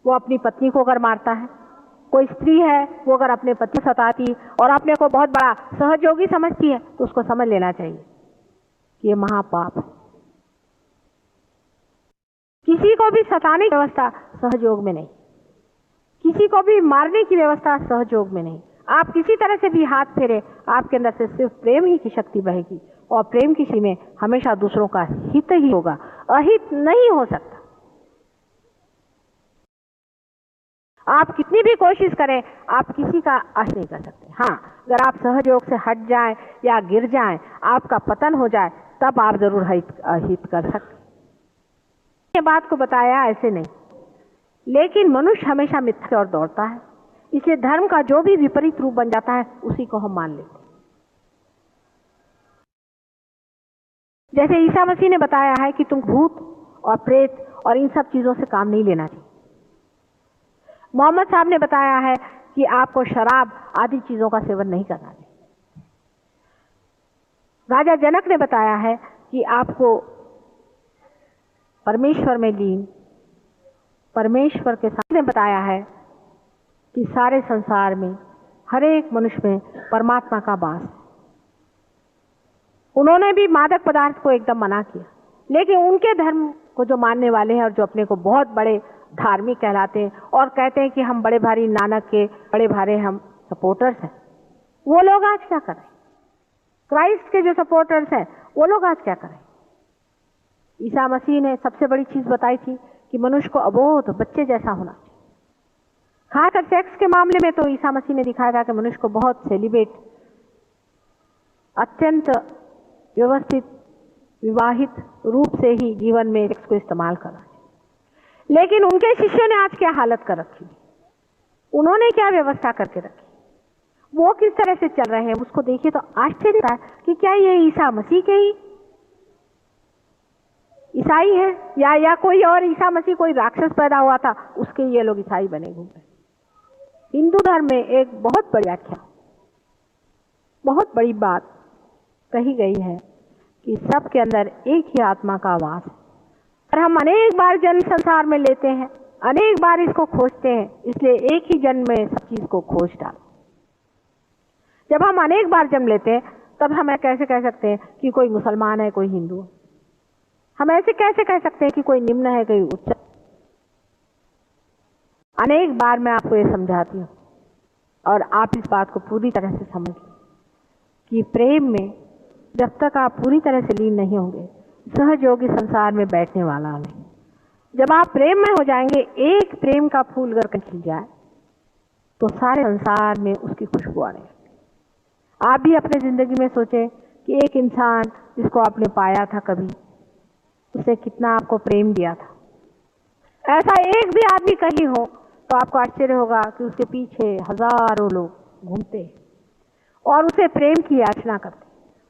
वो अपनी पत्नी को अगर मारता है, कोई स्त्री है वो अगर अपने पति को सताती और अपने को बहुत बड़ा सहयोगी समझती है, तो उसको समझ लेना चाहिए कि ये महापाप है। किसी को भी सताने की व्यवस्था सहयोग में नहीं, किसी को भी मारने की व्यवस्था सहयोग में नहीं। आप किसी तरह से भी हाथ फेरे, आपके अंदर से सिर्फ प्रेम ही की शक्ति बहेगी, और प्रेम की शक्ति में हमेशा दूसरों का हित ही होगा, अहित नहीं हो सकता। आप कितनी भी कोशिश करें, आप किसी का अहित नहीं कर सकते। हाँ, अगर आप सहयोग से हट जाएं या गिर जाएं, आपका पतन हो जाए, तब आप जरूर अहित कर सकते। ये बात को बताया ऐसे नहीं, लेकिन मनुष्य हमेशा मिथ्या की ओर दौड़ता है, इसलिए धर्म का जो भी विपरीत रूप बन जाता है उसी को हम मान लेते हैं। जैसे ईसा मसीह ने बताया है कि तुम भूत और प्रेत और इन सब चीजों से काम नहीं लेना चाहिए। मोहम्मद साहब ने बताया है कि आपको शराब आदि चीजों का सेवन नहीं करना चाहिए। राजा जनक ने बताया है कि आपको परमेश्वर में लीन, परमेश्वर के साथ ने बताया है कि सारे संसार में हर एक मनुष्य में परमात्मा का वास है। उन्होंने भी मादक पदार्थ को एकदम मना किया, लेकिन उनके धर्म को जो मानने वाले हैं और जो अपने को बहुत बड़े धार्मिक कहलाते हैं और कहते हैं कि हम बड़े भारी नानक के बड़े भारे हम सपोर्टर्स हैं, वो लोग आज क्या करें? क्राइस्ट के जो सपोर्टर्स हैं वो लोग आज क्या करें? ईसा मसीह ने सबसे बड़ी चीज बताई थी कि मनुष्य को अबोध बच्चे जैसा होना चाहिए। खासकर सेक्स के मामले में तो ईसा मसीह ने दिखाया था कि मनुष्य को बहुत सेलिब्रेट, अत्यंत व्यवस्थित, विवाहित रूप से ही जीवन में सेक्स को इस्तेमाल करना चाहिए। लेकिन उनके शिष्यों ने आज क्या हालत कर रखी, उन्होंने क्या व्यवस्था करके रखी, वो किस तरह से चल रहे हैं, उसको देखिए तो आश्चर्य होता है कि क्या ये ईसा मसीह के ही ईसाई है या कोई और ईसा मसीह कोई राक्षस पैदा हुआ था उसके ये लोग ईसाई बने घूम रहे। हिंदू धर्म में एक बहुत बड़ी व्याख्या, बहुत बड़ी बात कही गई है कि सबके अंदर एक ही आत्मा का वास है, और हम अनेक बार जन्म संसार में लेते हैं, अनेक बार इसको खोजते हैं, इसलिए एक ही जन्म में सब चीज को खोज डाल। जब हम अनेक बार जन्म लेते हैं तब हम कैसे कह सकते हैं कि कोई मुसलमान है, कोई हिंदू है? हम ऐसे कैसे कह सकते हैं कि कोई निम्न है, कोई उच्च? अनेक बार मैं आपको ये समझाती हूँ और आप इस बात को पूरी तरह से समझ लें कि प्रेम में जब तक आप पूरी तरह से लीन नहीं होंगे, सहज योगी संसार में बैठने वाला नहीं। जब आप प्रेम में हो जाएंगे, एक प्रेम का फूल अगर कहीं खिल जाए तो सारे संसार में उसकी खुशबू आने लगती। आप भी अपने जिंदगी में सोचें कि एक इंसान जिसको आपने पाया था कभी, उसने कितना आपको प्रेम दिया था। ऐसा एक भी आदमी कहीं हो तो आपको आश्चर्य होगा कि उसके पीछे हजारों लोग घूमते हैं और उसे प्रेम की याचना करते,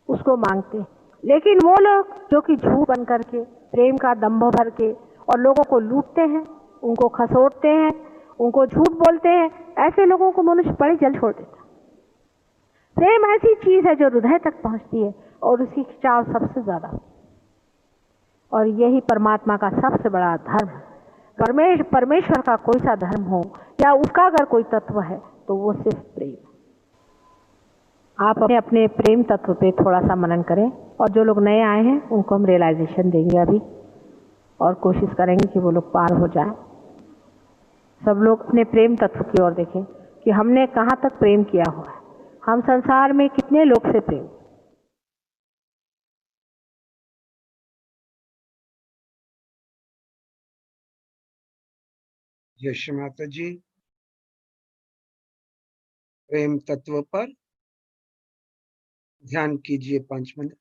उसको मांगते। लेकिन वो लोग जो कि झूठ बन करके, प्रेम का दंभ भर के और लोगों को लूटते हैं, उनको खसोटते हैं, उनको झूठ बोलते हैं, ऐसे लोगों को मनुष्य बड़े जल्द छोड़ देता। प्रेम ऐसी चीज है जो हृदय तक पहुंचती है और उसकी खिंचाव सबसे ज्यादा होती है। और यही परमात्मा का सबसे बड़ा धर्म है। परमेश्वर का कोई सा धर्म हो या उसका अगर कोई तत्व है तो वो सिर्फ प्रेम है। आप अपने प्रेम तत्व पे थोड़ा सा मनन करें, और जो लोग नए आए हैं उनको हम रियलाइजेशन देंगे अभी, और कोशिश करेंगे कि वो लोग पार हो जाए। सब लोग अपने प्रेम तत्व की ओर देखें कि हमने कहाँ तक प्रेम किया हुआ है, हम संसार में कितने लोग से प्रेम। यश माता जी, प्रेम तत्व पर ध्यान कीजिए 5 मिनट।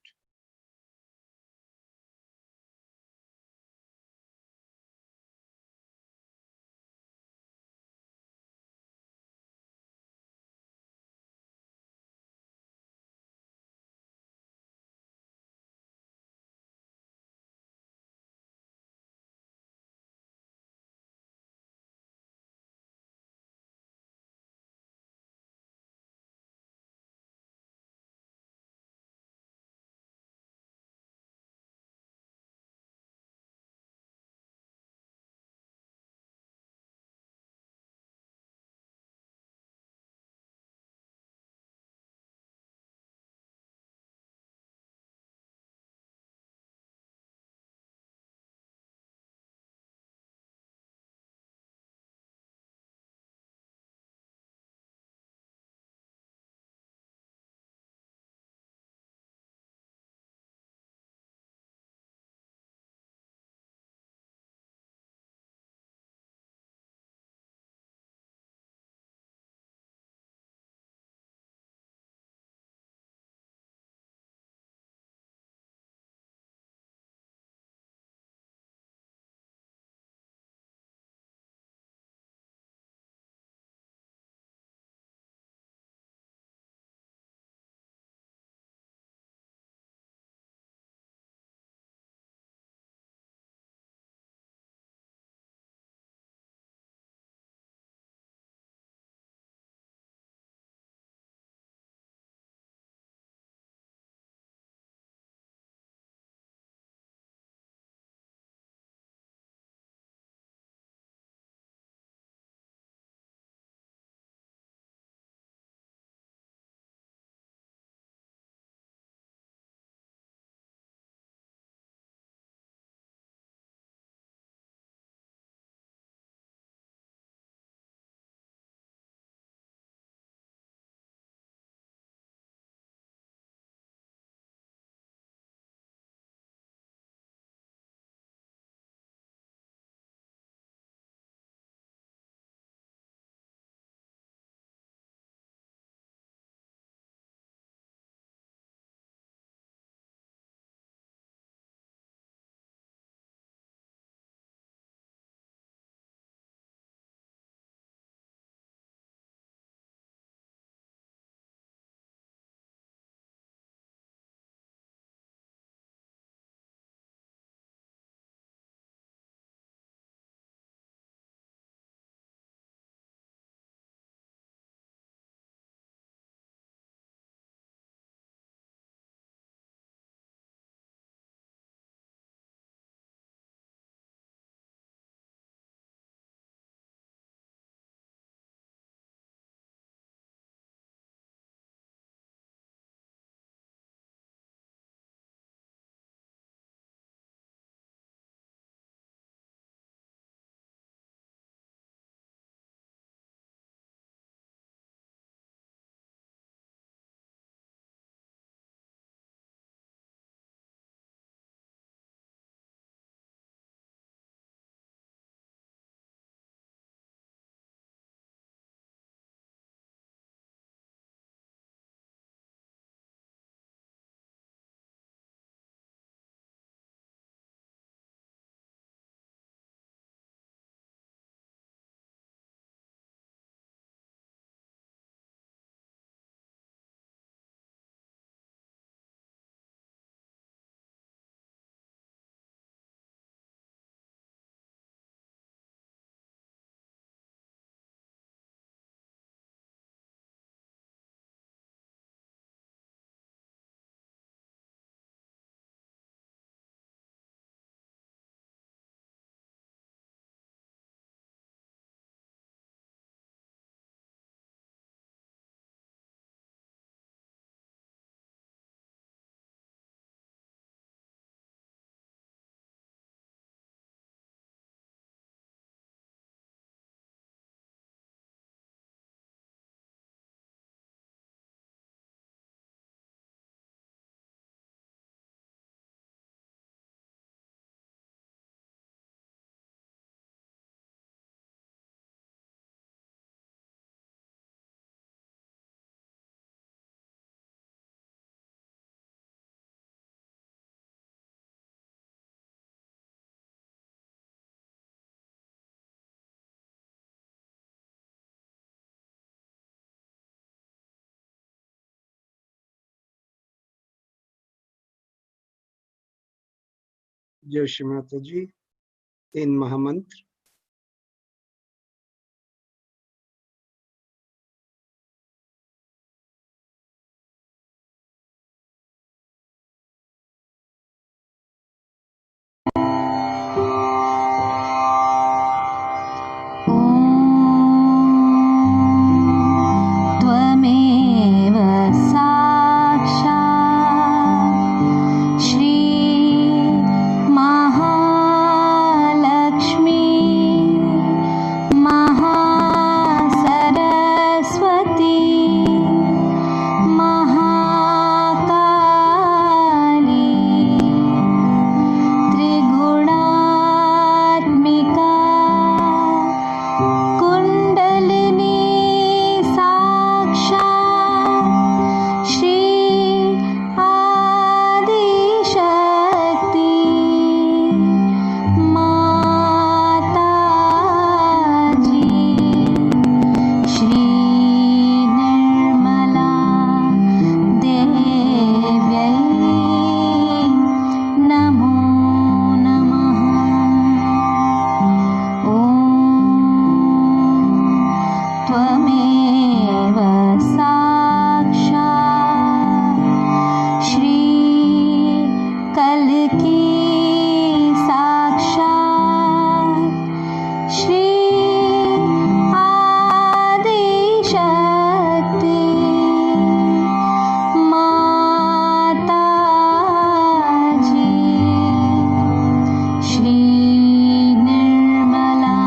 जय श्री माता जी। 3 महामंत्र। त्वमेव साक्षात् श्री महालक्ष्मी महासरस्वती महाकाली त्रिगुणात्मिका कुण्डलिनी साक्षात् श्री आदिशक्ति माताजी श्री निर्मला देव्यै नमो नमः। ॐ त्वमेव साक्षात् श्री कल्की साक्षात् श्री आदिशक्ति माताजी श्री निर्मला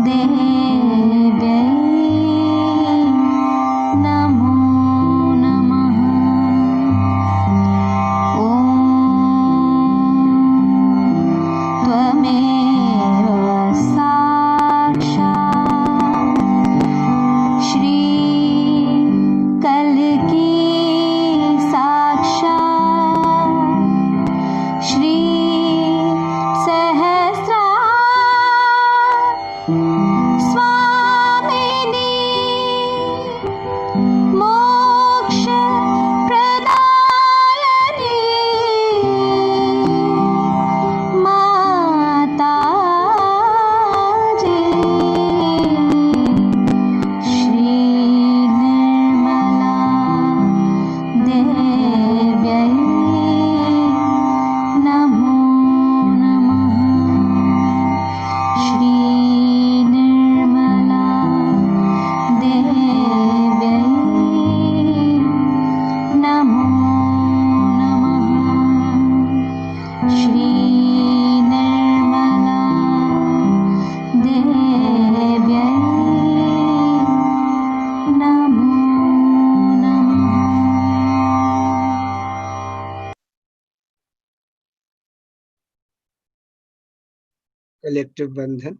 देव्यै नमो नमः। ॐ त्वमेव साक्षात् श्री कल्की साक्षात् श्री सहस्रा स्वामिनी मोक्ष प्रदायिनी माताजी श्री निर्मला देव्यै नमो नमः। श्री निर्मला देव्यै नमो नमः। श्री निर्मला देव्यै नमो नमः। कलेक्टिव बंधन।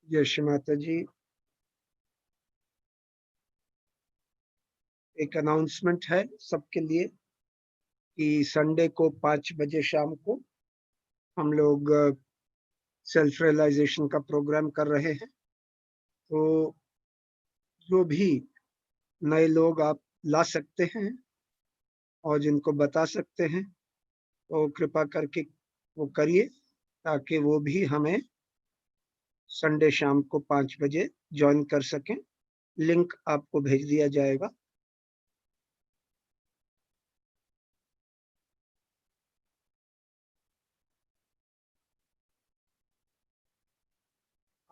जय श्री माता जी। एक अनाउंसमेंट है सबके लिए कि संडे को 5 बजे शाम को हम लोग सेल्फ रियलाइजेशन का प्रोग्राम कर रहे हैं। तो जो भी नए लोग आप ला सकते हैं और जिनको बता सकते हैं तो कृपा करके वो करिए, ताकि वो भी हमें संडे शाम को 5 बजे ज्वाइन कर सकें। लिंक आपको भेज दिया जाएगा।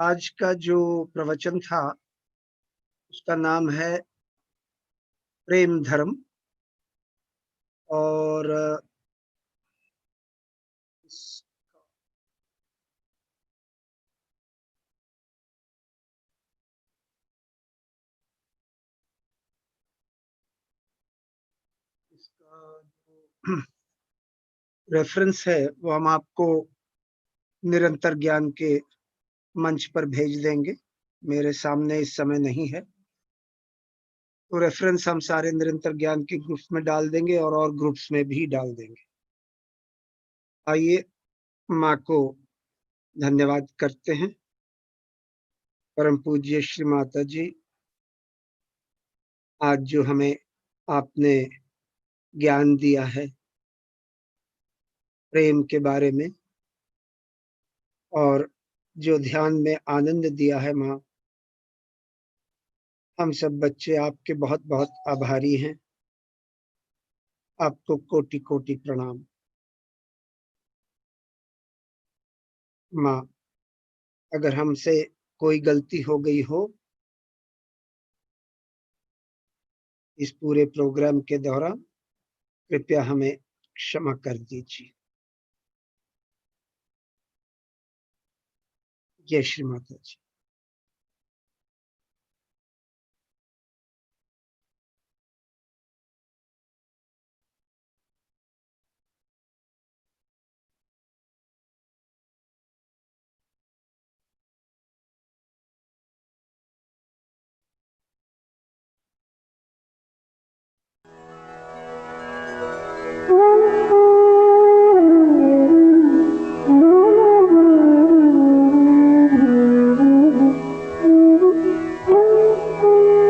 आज का जो प्रवचन था उसका नाम है प्रेम धर्म। और इसका जो रेफरेंस है वो हम आपको निरंतर ज्ञान के मंच पर भेज देंगे। मेरे सामने इस समय नहीं है, तो रेफरेंस हम सारे निरंतर ज्ञान के ग्रुप्स में डाल देंगे और ग्रुप्स में भी डाल देंगे। आइए माँ को धन्यवाद करते हैं। परम पूज्य श्री माता जी, आज जो हमें आपने ज्ञान दिया है प्रेम के बारे में, और जो ध्यान में आनंद दिया है माँ, हम सब बच्चे आपके बहुत बहुत आभारी हैं। आपको कोटि कोटि प्रणाम। माँ, अगर हमसे कोई गलती हो गई हो इस पूरे प्रोग्राम के दौरान, कृपया हमें क्षमा कर दीजिए। जय श्री माता जी। Thank you.